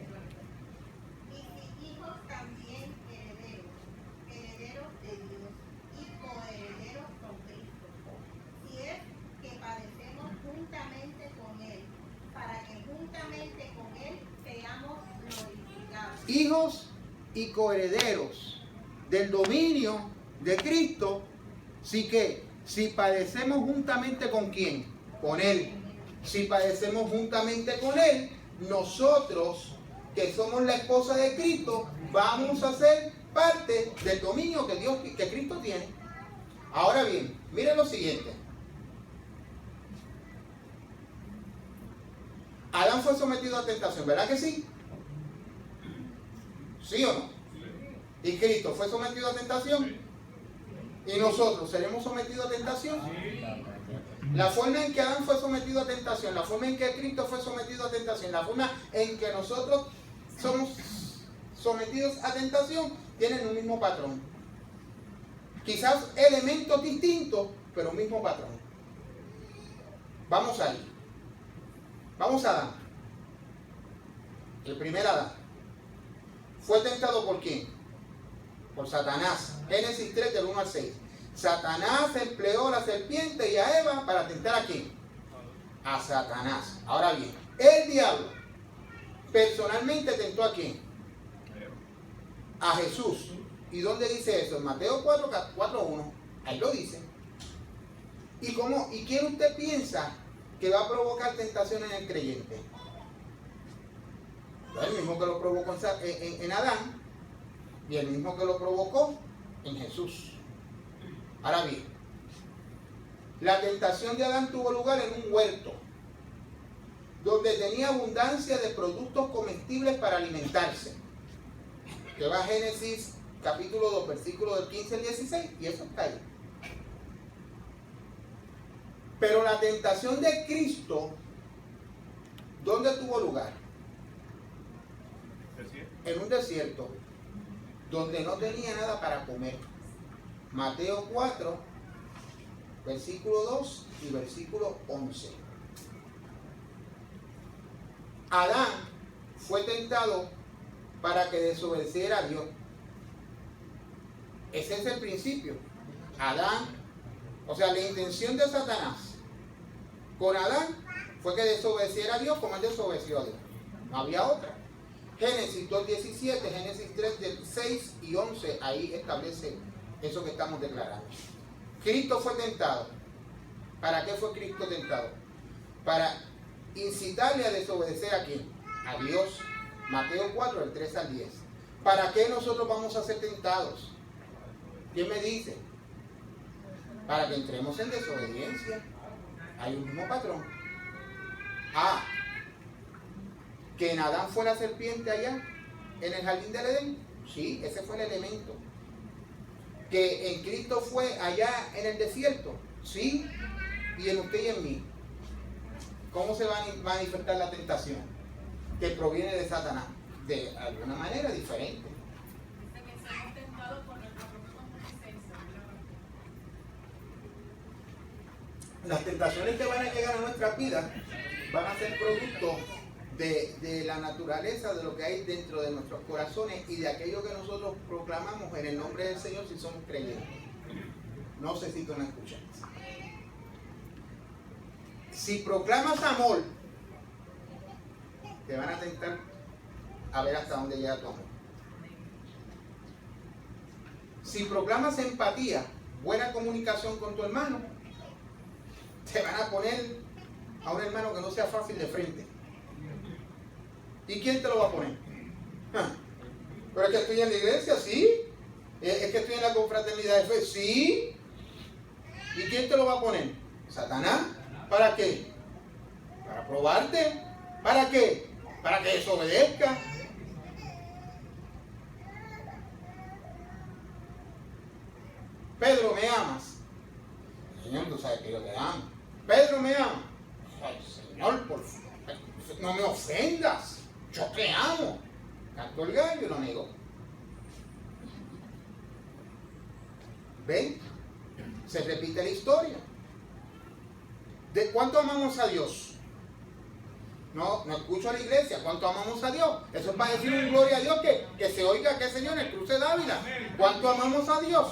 Y hijos también herederos, herederos de Dios y coherederos con Cristo. Si es que padecemos juntamente con Él, para que juntamente con Él seamos glorificados. Hijos y coherederos del dominio de Cristo, si padecemos juntamente con quién, con Él. Si padecemos juntamente con Él, nosotros que somos la esposa de Cristo, vamos a ser parte del dominio que Cristo tiene. Ahora bien, miren lo siguiente. Adán fue sometido a tentación, ¿verdad que sí? ¿Sí o no? ¿Y Cristo fue sometido a tentación? ¿Y nosotros seremos sometidos a tentación? La forma en que Adán fue sometido a tentación, la forma en que Cristo fue sometido a tentación, la forma en que nosotros somos sometidos a tentación, tienen un mismo patrón. Quizás elementos distintos, pero un mismo patrón. Vamos ahí. Vamos a Adán. El primer Adán. ¿Fue tentado por quién? Por Satanás. Génesis 3 del 1 al 6. Satanás empleó a la serpiente y a Eva para tentar a quién? A Satanás. Ahora bien, el diablo personalmente tentó a quién? A Jesús. ¿Y dónde dice eso? En Mateo 4:1. Ahí lo dice. ¿Y quién usted piensa que va a provocar tentación en el creyente? El mismo que lo provocó en Adán y el mismo que lo provocó en Jesús. Ahora bien, la tentación de Adán tuvo lugar en un huerto donde tenía abundancia de productos comestibles para alimentarse. Que va a Génesis capítulo 2, versículo del 15 al 16, y eso está ahí. Pero la tentación de Cristo, ¿dónde tuvo lugar? En un desierto, donde no tenía nada para comer. Mateo 4, versículo 2 y versículo 11. Adán fue tentado para que desobedeciera a Dios. Ese es el principio. Adán, o sea, la intención de Satanás con Adán fue que desobedeciera a Dios como él desobedeció a Dios. No había otra. Génesis 2:17, Génesis 3 del 6 y 11, ahí establece eso que estamos declarando. Cristo fue tentado. ¿Para qué fue Cristo tentado? Para incitarle a desobedecer a quién? A Dios. Mateo 4, del 3 al 10. ¿Para qué nosotros vamos a ser tentados? ¿Quién me dice? Para que entremos en desobediencia. Hay un mismo patrón. Que en Adán fue la serpiente allá, en el jardín del Edén. Sí, ese fue el elemento. Que en Cristo fue allá en el desierto. Sí, y en usted y en mí. ¿Cómo se va a manifestar la tentación? Que proviene de Satanás. De alguna manera diferente. Dice que seremos tentados por nuestra propia concupiscencia. Las tentaciones que van a llegar a nuestras vidas van a ser producto de la naturaleza, de lo que hay dentro de nuestros corazones y de aquello que nosotros proclamamos en el nombre del Señor si somos creyentes. No sé si tú me escuchas. Si proclamas amor, te van a tentar a ver hasta dónde llega tu amor. Si proclamas empatía, buena comunicación con tu hermano, te van a poner a un hermano que no sea fácil de frente. ¿Y quién te lo va a poner? Pero es que estoy en la iglesia, sí. Es que estoy en la confraternidad de fe, sí. ¿Y quién te lo va a poner? Satanás. ¿Para qué? Para probarte. ¿Para qué? Para que desobedezca. me ama. Ay, Señor, por favor, no me ofendas. Yo te amo. Cantó el gallo y lo negó. ¿Ven? Se repite la historia. ¿De cuánto amamos a Dios? No escucho a la iglesia. ¿Cuánto amamos a Dios? Eso es para decir un gloria a Dios que se oiga que Señor en el cruce de Ávila. ¿Cuánto amamos a Dios?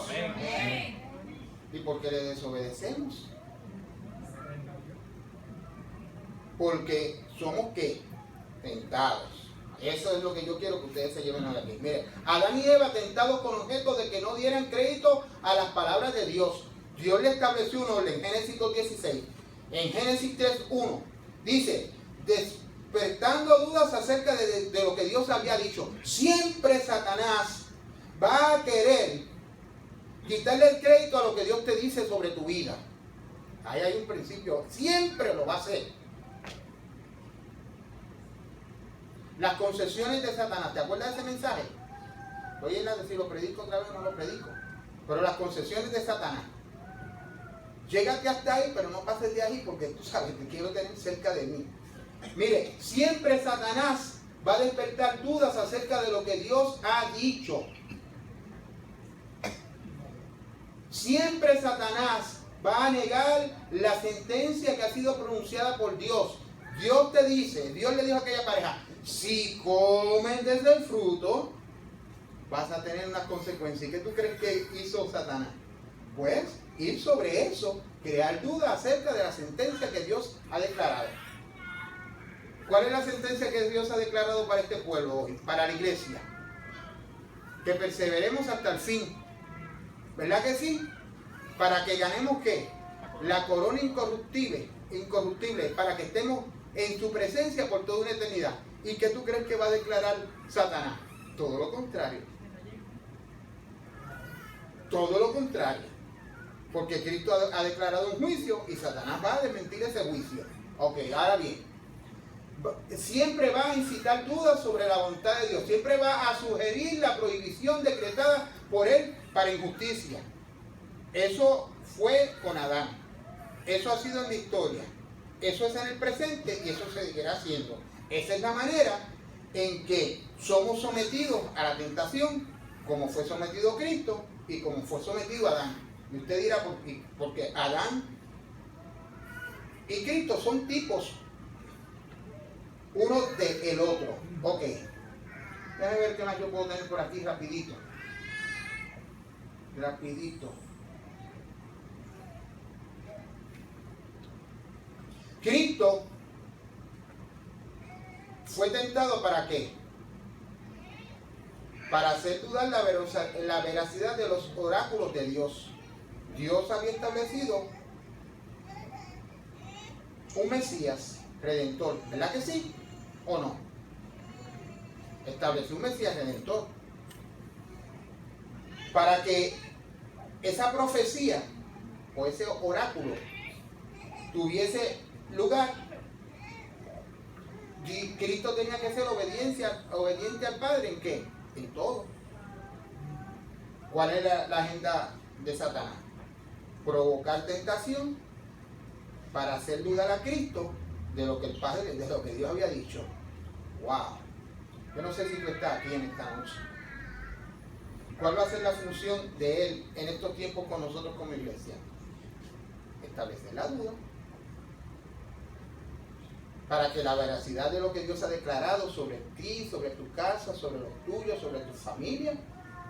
¿Y por qué le desobedecemos? Porque somos ¿qué? Tentados. Eso es lo que yo quiero que ustedes se lleven a la aquí. Miren, Adán y Eva tentados con objeto de que no dieran crédito a las palabras de Dios. Dios le estableció un orden, Génesis 2:16. En Génesis 3:1 dice, despertando dudas acerca de lo que Dios había dicho. Siempre Satanás va a querer quitarle el crédito a lo que Dios te dice sobre tu vida. Ahí hay un principio, siempre lo va a hacer. Las concesiones de Satanás, ¿te acuerdas de ese mensaje? Oye, si lo predico otra vez no lo predico. Pero las concesiones de Satanás. Llégate hasta ahí, pero no pases de ahí porque tú sabes que quiero tener cerca de mí. Mire, siempre Satanás va a despertar dudas acerca de lo que Dios ha dicho. Siempre Satanás va a negar la sentencia que ha sido pronunciada por Dios. Dios te dice, Dios le dijo a aquella pareja, si comen desde el fruto, vas a tener unas consecuencias. ¿Y qué tú crees que hizo Satanás? Pues ir sobre eso, crear dudas acerca de la sentencia que Dios ha declarado. ¿Cuál es la sentencia que Dios ha declarado para este pueblo hoy, para la iglesia? Que perseveremos hasta el fin. ¿Verdad que sí? Para que ganemos ¿qué? La corona incorruptible, para que estemos en su presencia por toda una eternidad. ¿Y qué tú crees que va a declarar Satanás? Todo lo contrario. Todo lo contrario. Porque Cristo ha declarado un juicio y Satanás va a desmentir ese juicio. Ok, ahora bien. Siempre va a incitar dudas sobre la voluntad de Dios. Siempre va a sugerir la prohibición decretada por él para injusticia. Eso fue con Adán. Eso ha sido en la historia. Eso es en el presente y eso se seguirá haciendo. Esa es la manera en que somos sometidos a la tentación, como fue sometido Cristo y como fue sometido Adán. Y usted dirá, porque Adán y Cristo son tipos uno del otro. Ok. Déjame ver qué más yo puedo tener por aquí rapidito. Cristo fue tentado ¿para qué? Para hacer dudar la veracidad de los oráculos de Dios. Dios había establecido un Mesías redentor, ¿verdad que sí? ¿O no? Estableció un Mesías redentor. Para que esa profecía o ese oráculo tuviese lugar, Cristo tenía que ser obediente al Padre. ¿En qué? En todo. ¿Cuál es la agenda de Satanás? Provocar tentación para hacer dudar a Cristo de lo que el Padre, de lo que Dios había dicho. Wow. Yo no sé si tú estás aquí en esta noche. ¿Cuál va a ser la función de Él en estos tiempos con nosotros como iglesia? Establecer la duda. Para que la veracidad de lo que Dios ha declarado sobre ti, sobre tu casa, sobre los tuyos, sobre tu familia,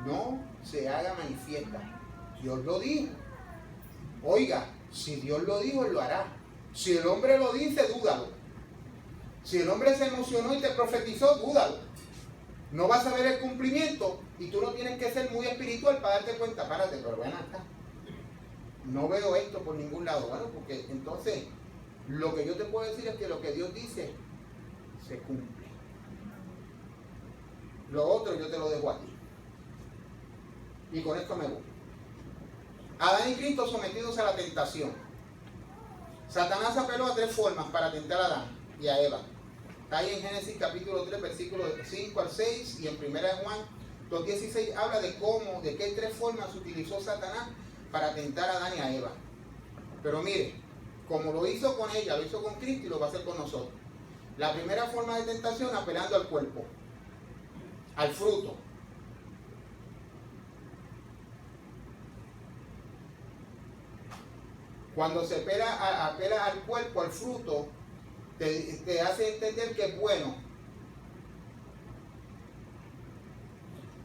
no se haga manifiesta. Dios lo dijo. Oiga, si Dios lo dijo, Él lo hará. Si el hombre lo dice, dúdalo. Si el hombre se emocionó y te profetizó, dúdalo. No vas a ver el cumplimiento y tú no tienes que ser muy espiritual para darte cuenta. Párate, pero ven acá. No veo esto por ningún lado. Bueno, porque entonces lo que yo te puedo decir es que lo que Dios dice se cumple. Lo otro yo te lo dejo a ti. Y con esto me voy. Adán y Cristo sometidos a la tentación. Satanás apeló a tres formas para tentar a Adán y a Eva. Está ahí en Génesis capítulo 3, versículos 5 al 6, y en 1 Juan 2:16 habla de qué tres formas utilizó Satanás para tentar a Adán y a Eva. Pero mire, como lo hizo con ella, lo hizo con Cristo y lo va a hacer con nosotros. La primera forma de tentación, apelando al cuerpo, al fruto. Cuando se apela al cuerpo, al fruto, te hace entender que es bueno.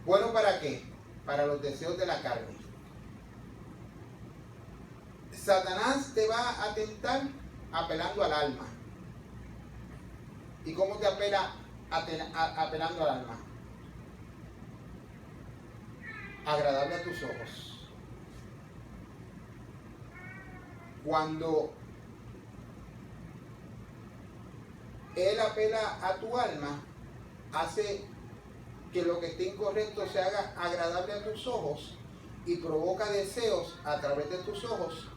¿Bueno para qué? Para los deseos de la carne. Satanás te va a tentar apelando al alma. ¿Y cómo te apela apelando al alma? Agradable a tus ojos. Cuando él apela a tu alma, hace que lo que esté incorrecto se haga agradable a tus ojos y provoca deseos a través de tus ojos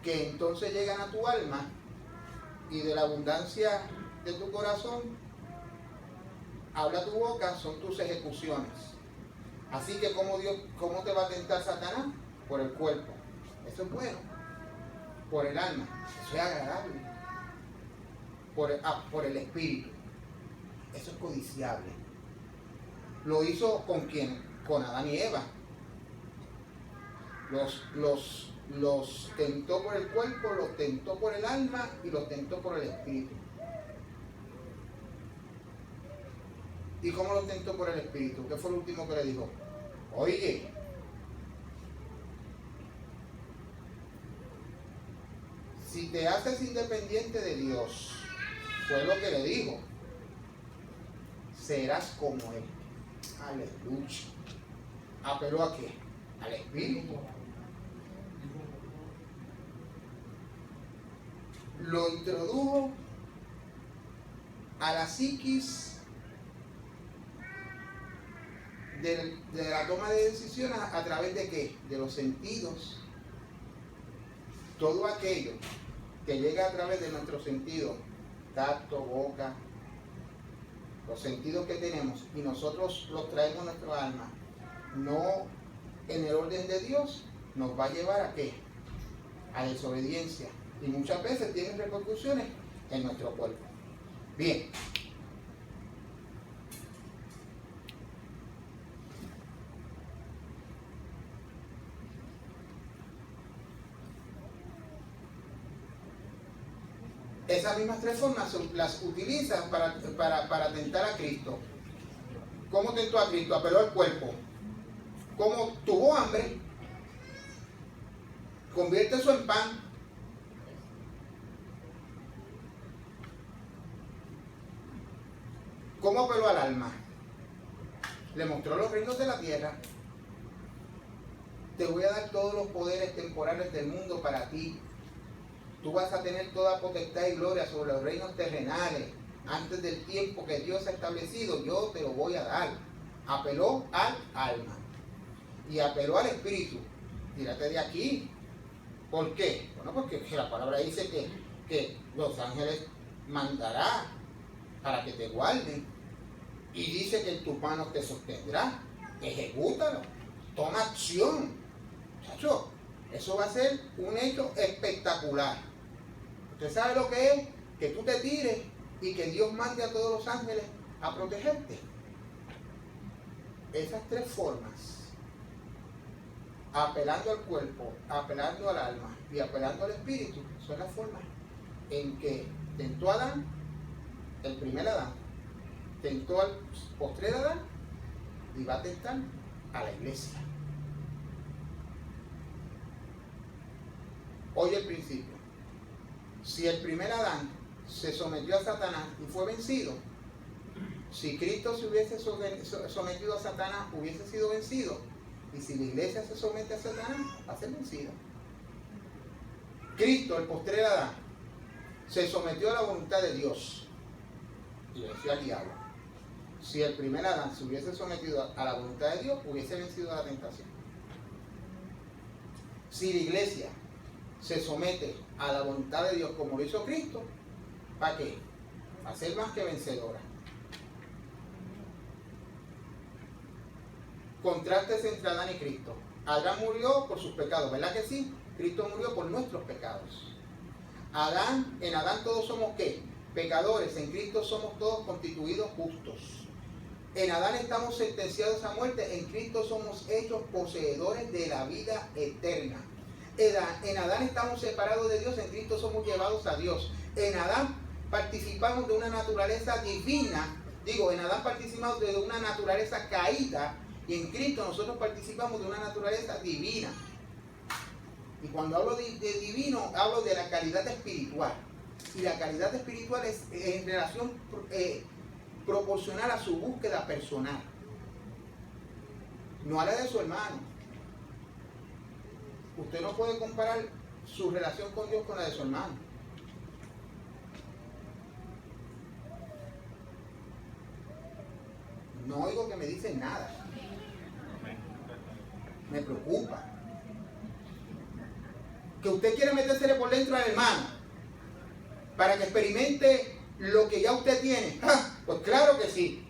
que entonces llegan a tu alma, y de la abundancia de tu corazón habla tu boca, son tus ejecuciones. Así que ¿cómo te va a tentar Satanás? Por el cuerpo. Eso es bueno. Por el alma. Eso es agradable. Por el espíritu. Eso es codiciable. Lo hizo ¿con quién? Con Adán y Eva. Los tentó por el cuerpo, los tentó por el alma y los tentó por el espíritu. ¿Y cómo los tentó por el espíritu? ¿Qué fue lo último que le dijo? Oye, si te haces independiente de Dios, fue lo que le dijo, serás como Él. Aleluya. ¿Apeló a qué? Al espíritu. Lo introdujo a la psiquis de la toma de decisiones a través de qué? De los sentidos. Todo aquello que llega a través de nuestros sentidos, tacto, boca, los sentidos que tenemos, y nosotros los traemos a nuestro alma, no en el orden de Dios, nos va a llevar a qué? A desobediencia. Y muchas veces tienen repercusiones en nuestro cuerpo. Bien. Esas mismas tres formas las utilizan para tentar a Cristo. ¿Cómo tentó a Cristo? Apeló al cuerpo. ¿Cómo tuvo hambre? Convierte eso en pan. ¿Cómo apeló al alma? Le mostró los reinos de la tierra. Te voy a dar todos los poderes temporales del mundo para ti. Tú vas a tener toda potestad y gloria sobre los reinos terrenales. Antes del tiempo que Dios ha establecido, yo te lo voy a dar. Apeló al alma. Y apeló al espíritu. Tírate de aquí. ¿Por qué? Bueno, porque la palabra dice que los ángeles mandará para que te guarden. Y dice que en tus manos te sostendrá. Ejecútalo. Toma acción. Chacho, eso va a ser un hecho espectacular. ¿Usted sabe lo que es? Que tú te tires y que Dios mande a todos los ángeles a protegerte. Esas tres formas, apelando al cuerpo, apelando al alma y apelando al espíritu, son las formas en que tentó a Adán, el primer Adán, tentó al postrer Adán y va a tentar a la iglesia. Oye el principio. Si el primer Adán se sometió a Satanás y fue vencido, si Cristo se hubiese sometido a Satanás, hubiese sido vencido. Y si la iglesia se somete a Satanás, va a ser vencida. Cristo, el postrer Adán, se sometió a la voluntad de Dios y venció al diablo. Si el primer Adán se hubiese sometido a la voluntad de Dios, hubiese vencido a la tentación. Si la iglesia se somete a la voluntad de Dios como lo hizo Cristo, ¿para qué? Para ser más que vencedora. Contrastes entre Adán y Cristo. Adán murió por sus pecados, ¿verdad que sí? Cristo murió por nuestros pecados. En Adán todos somos ¿qué? Pecadores. En Cristo somos todos constituidos justos. En Adán estamos sentenciados a muerte. En Cristo somos hechos poseedores de la vida eterna. En Adán estamos separados de Dios. En Cristo somos llevados a Dios. En Adán participamos de una naturaleza divina. En Adán participamos de una naturaleza caída. Y en Cristo nosotros participamos de una naturaleza divina. Y cuando hablo de divino, hablo de la calidad espiritual. Y la calidad espiritual es en relación proporcional a su búsqueda personal. No a la de su hermano. Usted no puede comparar su relación con Dios con la de su hermano. No oigo que me dicen nada. Me preocupa. Que usted quiere metérsele por dentro al hermano para que experimente lo que ya usted tiene. Pues claro que sí.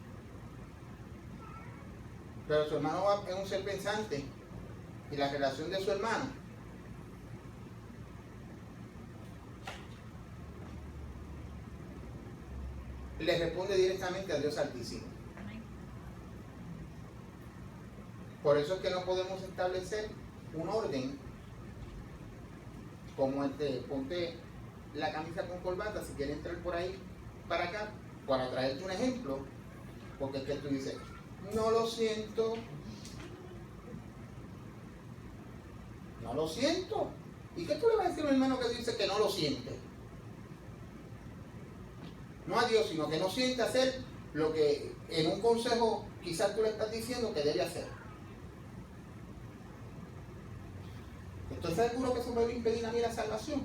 Pero su hermano es un ser pensante y la relación de su hermano le responde directamente a Dios Altísimo. Por eso es que no podemos establecer un orden como ponte la camisa con corbata si quieres entrar por ahí para acá, para traerte un ejemplo, porque es que tú dices, no lo siento, no lo siento. ¿Y qué tú le vas a decir a un hermano que dice que no lo siente? No a Dios, sino que no siente hacer lo que en un consejo quizás tú le estás diciendo que debe hacer. ¿Estoy seguro que eso me va a impedir a mí la salvación?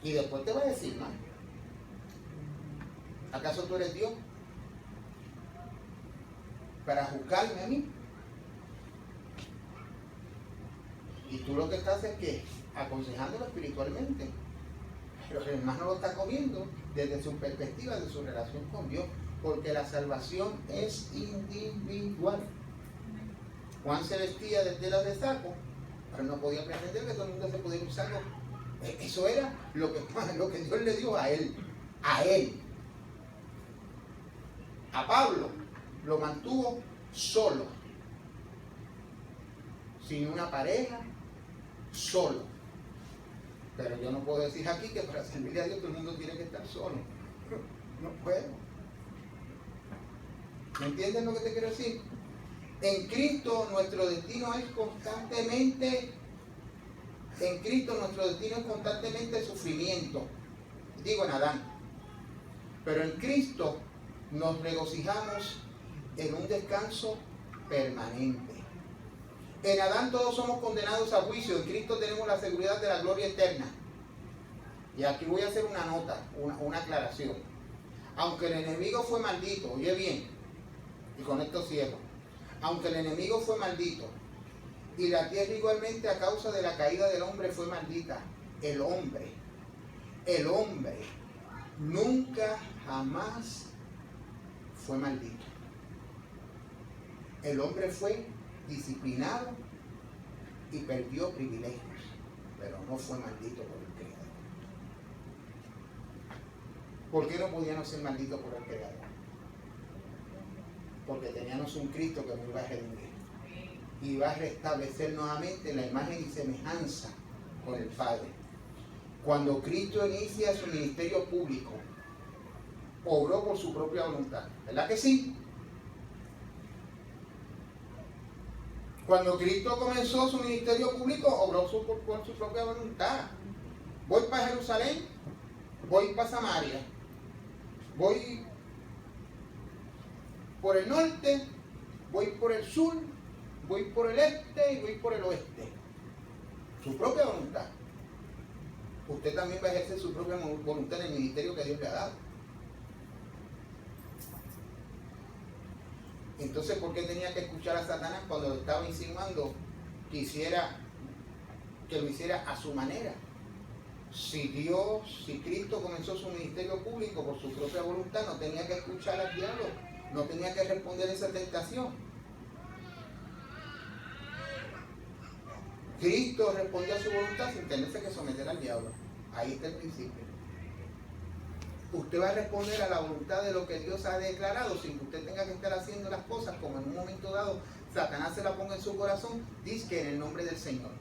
Y después te va a decir, ¿no? ¿Acaso tú eres Dios para juzgarme a mí? Y tú lo que estás es que aconsejándolo espiritualmente. Pero el hermano lo está comiendo desde su perspectiva, de su relación con Dios, porque la salvación es individual. Juan se vestía de telas de saco, pero no podía pretender que todo el mundo se pudiera usarlo. Eso era lo que Dios le dio a él. A Pablo lo mantuvo solo, sin una pareja, solo. Pero yo no puedo decir aquí que para servirle a Dios todo el mundo tiene que estar solo. No puedo. ¿Me entienden lo que te quiero decir? En Cristo nuestro destino es constantemente sufrimiento. Digo en Adán. Pero en Cristo nos regocijamos en un descanso permanente. En Adán todos somos condenados a juicio. En Cristo tenemos la seguridad de la gloria eterna. Y aquí voy a hacer una nota, una aclaración. Aunque el enemigo fue maldito, oye bien, y con esto cierro. Aunque el enemigo fue maldito, y la tierra igualmente a causa de la caída del hombre fue maldita, el hombre nunca jamás fue maldito. El hombre fue disciplinado y perdió privilegios, pero no fue maldito por el Creador. ¿Por qué no podíamos ser malditos por el Creador? Porque teníamos un Cristo que nos iba a redimir y va a restablecer nuevamente la imagen y semejanza con el Padre. Cuando Cristo inicia su ministerio público, obró por su propia voluntad, ¿verdad que sí? Cuando Cristo comenzó su ministerio público, obró por su propia voluntad. Voy para Jerusalén, voy para Samaria, voy por el norte, voy por el sur, voy por el este y voy por el oeste. Su propia voluntad. Usted también va a ejercer su propia voluntad en el ministerio que Dios le ha dado. Entonces, ¿por qué tenía que escuchar a Satanás cuando le estaba insinuando que lo hiciera a su manera? Si Cristo comenzó su ministerio público por su propia voluntad, no tenía que escuchar al diablo, no tenía que responder a esa tentación. Cristo respondió a su voluntad sin tenerse que someter al diablo. Ahí está el principio. Usted va a responder a la voluntad de lo que Dios ha declarado sin que usted tenga que estar haciendo las cosas como en un momento dado Satanás se la ponga en su corazón, dice que en el nombre del Señor.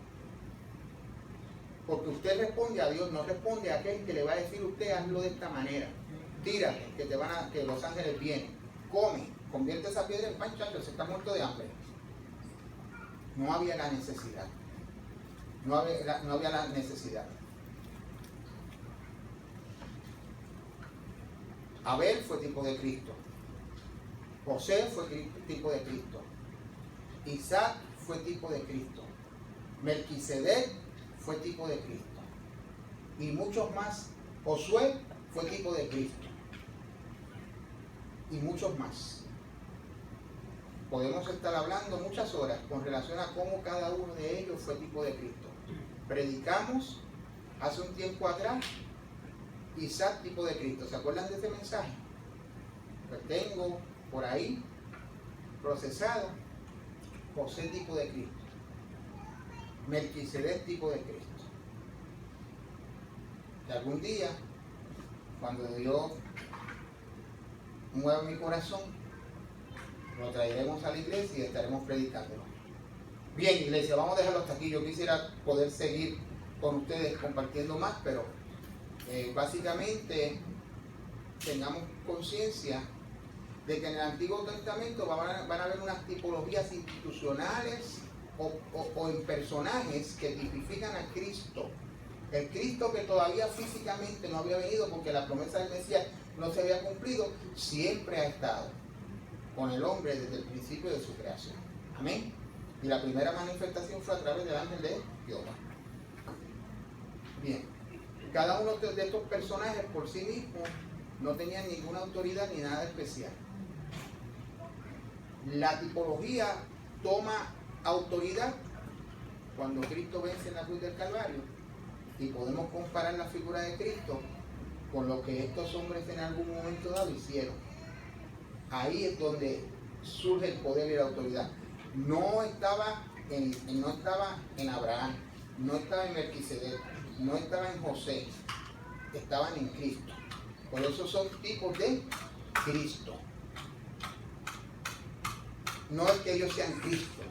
Porque usted responde a Dios, no responde a aquel que le va a decir usted hazlo de esta manera. Tírate, que los ángeles vienen. Come, convierte esa piedra en pan, chacho, se está muerto de hambre. No había la necesidad. No había la necesidad. Abel fue tipo de Cristo. José fue tipo de Cristo. Isaac fue tipo de Cristo. Melquisedec fue tipo de Cristo. Y muchos más. Josué fue tipo de Cristo. Y muchos más. Podemos estar hablando muchas horas con relación a cómo cada uno de ellos fue tipo de Cristo. Predicamos hace un tiempo atrás Isaac tipo de Cristo. ¿Se acuerdan de ese mensaje? Pues tengo por ahí procesado José tipo de Cristo. Melquisedec tipo de Cristo. Y algún día, cuando Dios mueva mi corazón, lo traeremos a la iglesia y estaremos predicándolo. Bien, iglesia, vamos a dejarlo hasta aquí. Yo quisiera poder seguir con ustedes compartiendo más, pero básicamente tengamos conciencia de que en el Antiguo Testamento van a haber unas tipologías institucionales o en personajes que tipifican a Cristo. El Cristo que todavía físicamente no había venido porque la promesa del Mesías no se había cumplido, siempre ha estado con el hombre desde el principio de su creación. Amén. Y la primera manifestación fue a través del ángel de Jehová. Bien. Cada uno de estos personajes por sí mismos no tenían ninguna autoridad ni nada especial. La tipología toma autoridad cuando Cristo vence en la cruz del Calvario y podemos comparar la figura de Cristo con lo que estos hombres en algún momento dado hicieron. Ahí es donde surge el poder y la autoridad. No estaba en Abraham, no estaba en Melquisedec, no estaba en José, estaban en Cristo. Por eso son tipos de Cristo. No es que ellos sean Cristo,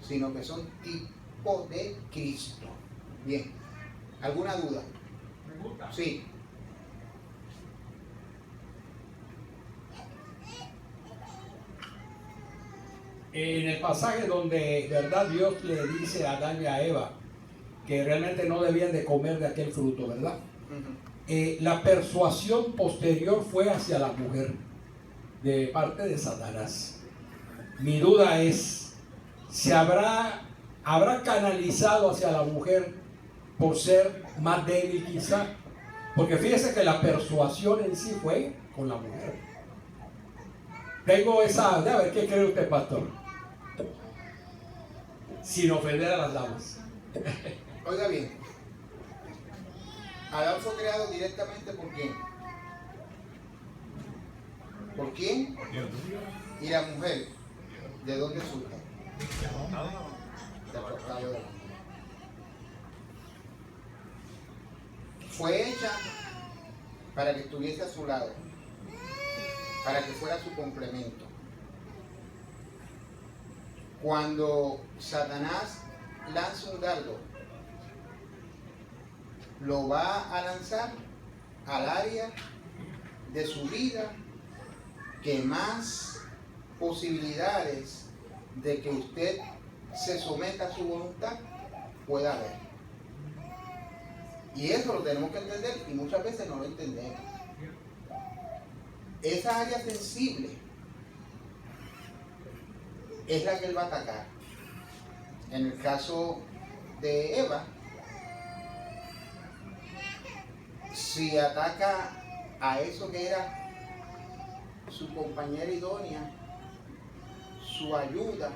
sino que son tipos de Cristo. Bien. ¿Alguna duda? Pregunta. Sí. En el pasaje donde, ¿verdad? Dios le dice a Adán y a Eva que realmente no debían de comer de aquel fruto, ¿verdad? La persuasión posterior fue hacia la mujer de parte de Satanás. Mi duda es si habrá canalizado hacia la mujer por ser más débil quizá, porque fíjese que la persuasión en sí fue con la mujer. Tengo esa, a ver qué cree usted, pastor, sin ofender a las damas. Oiga bien, Adán fue creado directamente ¿por quién? ¿Por quién? Y la mujer, ¿de dónde surge? Del costado de la mujer. Fue hecha para que estuviese a su lado, para que fuera su complemento. Cuando Satanás lanza un dardo, lo va a lanzar al área de su vida que más posibilidades de que usted se someta a su voluntad pueda haber. Y eso lo tenemos que entender y muchas veces no lo entendemos. Esa área sensible es la que él va a atacar. En el caso de Eva, si ataca a eso que era su compañera idónea, su ayuda,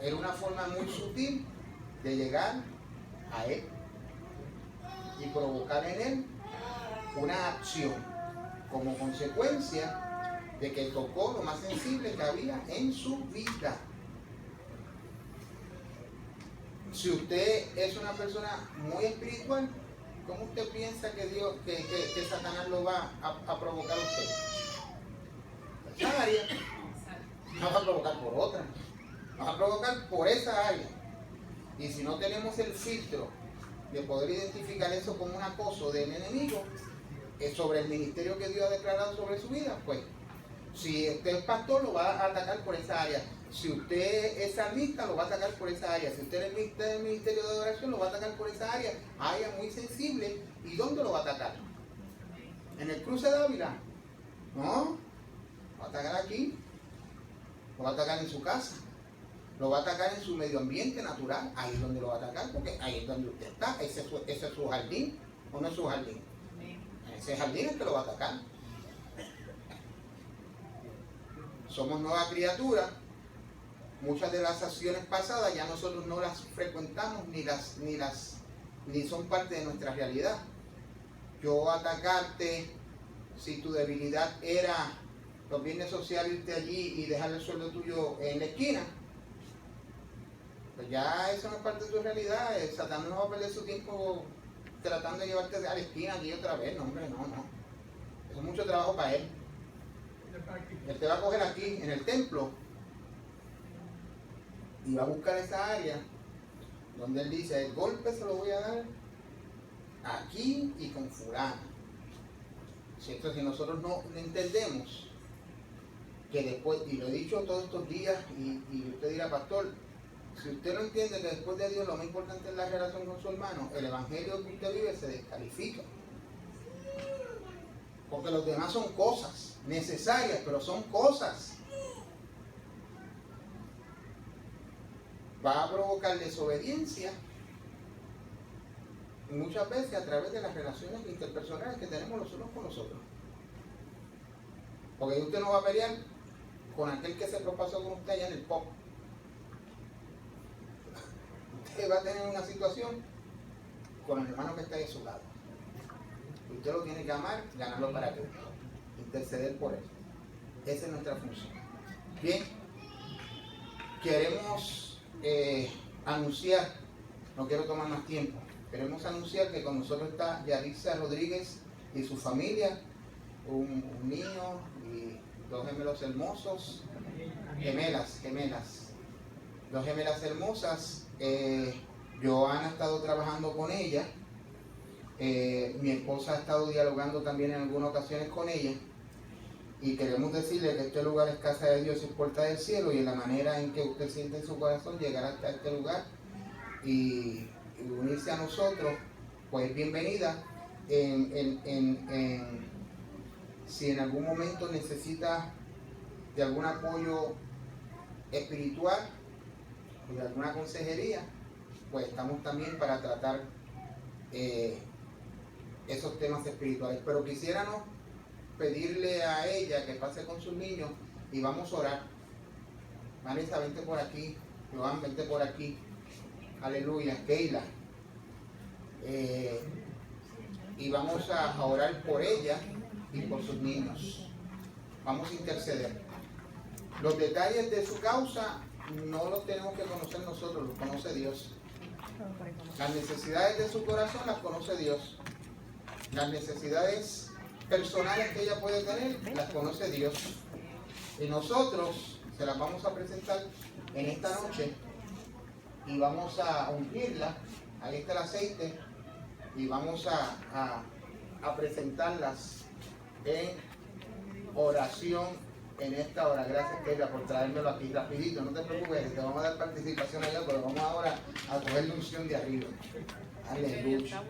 era una forma muy sutil de llegar a él y provocar en él una acción como consecuencia de que tocó lo más sensible que había en su vida. Si usted es una persona muy espiritual, ¿cómo usted piensa que Dios, que Satanás lo va a provocar a usted? Esa área. No va a provocar por otra. Va a provocar por esa área. Y si no tenemos el filtro de poder identificar eso como un acoso del enemigo, sobre el ministerio que Dios ha declarado sobre su vida, pues, si usted es pastor, lo va a atacar por esa área. Si usted es salmista, lo va a atacar por esa área. Si usted es del ministerio de adoración, lo va a atacar por esa área. Área muy sensible. ¿Y dónde lo va a atacar? ¿En el cruce de Ávila? No. Lo va a atacar aquí. Lo va a atacar en su casa. Lo va a atacar en su medio ambiente natural. Ahí es donde lo va a atacar, porque ahí es donde usted está. Ese es su jardín. ¿O no es su jardín? Ese jardín es que lo va a atacar. Somos nuevas criaturas. Muchas de las acciones pasadas ya nosotros no las frecuentamos ni son parte de nuestra realidad. Yo atacarte, si tu debilidad era los viernes sociales, irte allí y dejar el sueldo tuyo en la esquina, pues ya eso no es parte de tu realidad. Satanás no va a perder su tiempo tratando de llevarte a la esquina aquí otra vez. No, hombre, no. Eso es mucho trabajo para él. Él te va a coger aquí en el templo y va a buscar esa área donde él dice: el golpe se lo voy a dar aquí y con fulano. Si nosotros no entendemos que después, y lo he dicho todos estos días, y usted dirá: pastor, si usted no entiende que después de Dios lo más importante es la relación con su hermano, el evangelio que usted vive se descalifica. Porque los demás son cosas necesarias, pero son cosas. Va a provocar desobediencia, y muchas veces a través de las relaciones interpersonales que tenemos los unos con los otros. Porque usted no va a pelear con aquel que se propasó con usted allá en el pop. Usted va a tener una situación con el hermano que está ahí a su lado. Usted lo tiene que amar, ganarlo para Cristo, interceder por él. Esa es nuestra función. Bien, queremos anunciar, no quiero tomar más tiempo, queremos anunciar que con nosotros está Yaritza Rodríguez y su familia, un niño y dos gemelos hermosos, gemelas, dos gemelas hermosas. Joana ha estado trabajando con ella. Mi esposa ha estado dialogando también en algunas ocasiones con ella, y queremos decirle que este lugar es casa de Dios y es puerta del cielo, y en la manera en que usted siente en su corazón llegar hasta este lugar y unirse a nosotros, pues bienvenida. Si en algún momento necesita de algún apoyo espiritual o de alguna consejería, pues estamos también para tratar esos temas espirituales. Pero quisiéramos pedirle a ella que pase con sus niños y vamos a orar. Vanessa, vente por aquí. Joan, vente por aquí. Aleluya. Keila. Y vamos a orar por ella y por sus niños. Vamos a interceder. Los detalles de su causa no los tenemos que conocer nosotros, los conoce Dios. Las necesidades de su corazón las conoce Dios. Las necesidades personales que ella puede tener las conoce Dios. Y nosotros se las vamos a presentar en esta noche y vamos a ungirla. Ahí está el aceite y vamos a presentarlas en oración en esta hora. Gracias, Keila, por traérmelo aquí rapidito. No te preocupes, te vamos a dar participación allá, pero vamos ahora a coger la unción de arriba. Aleluya.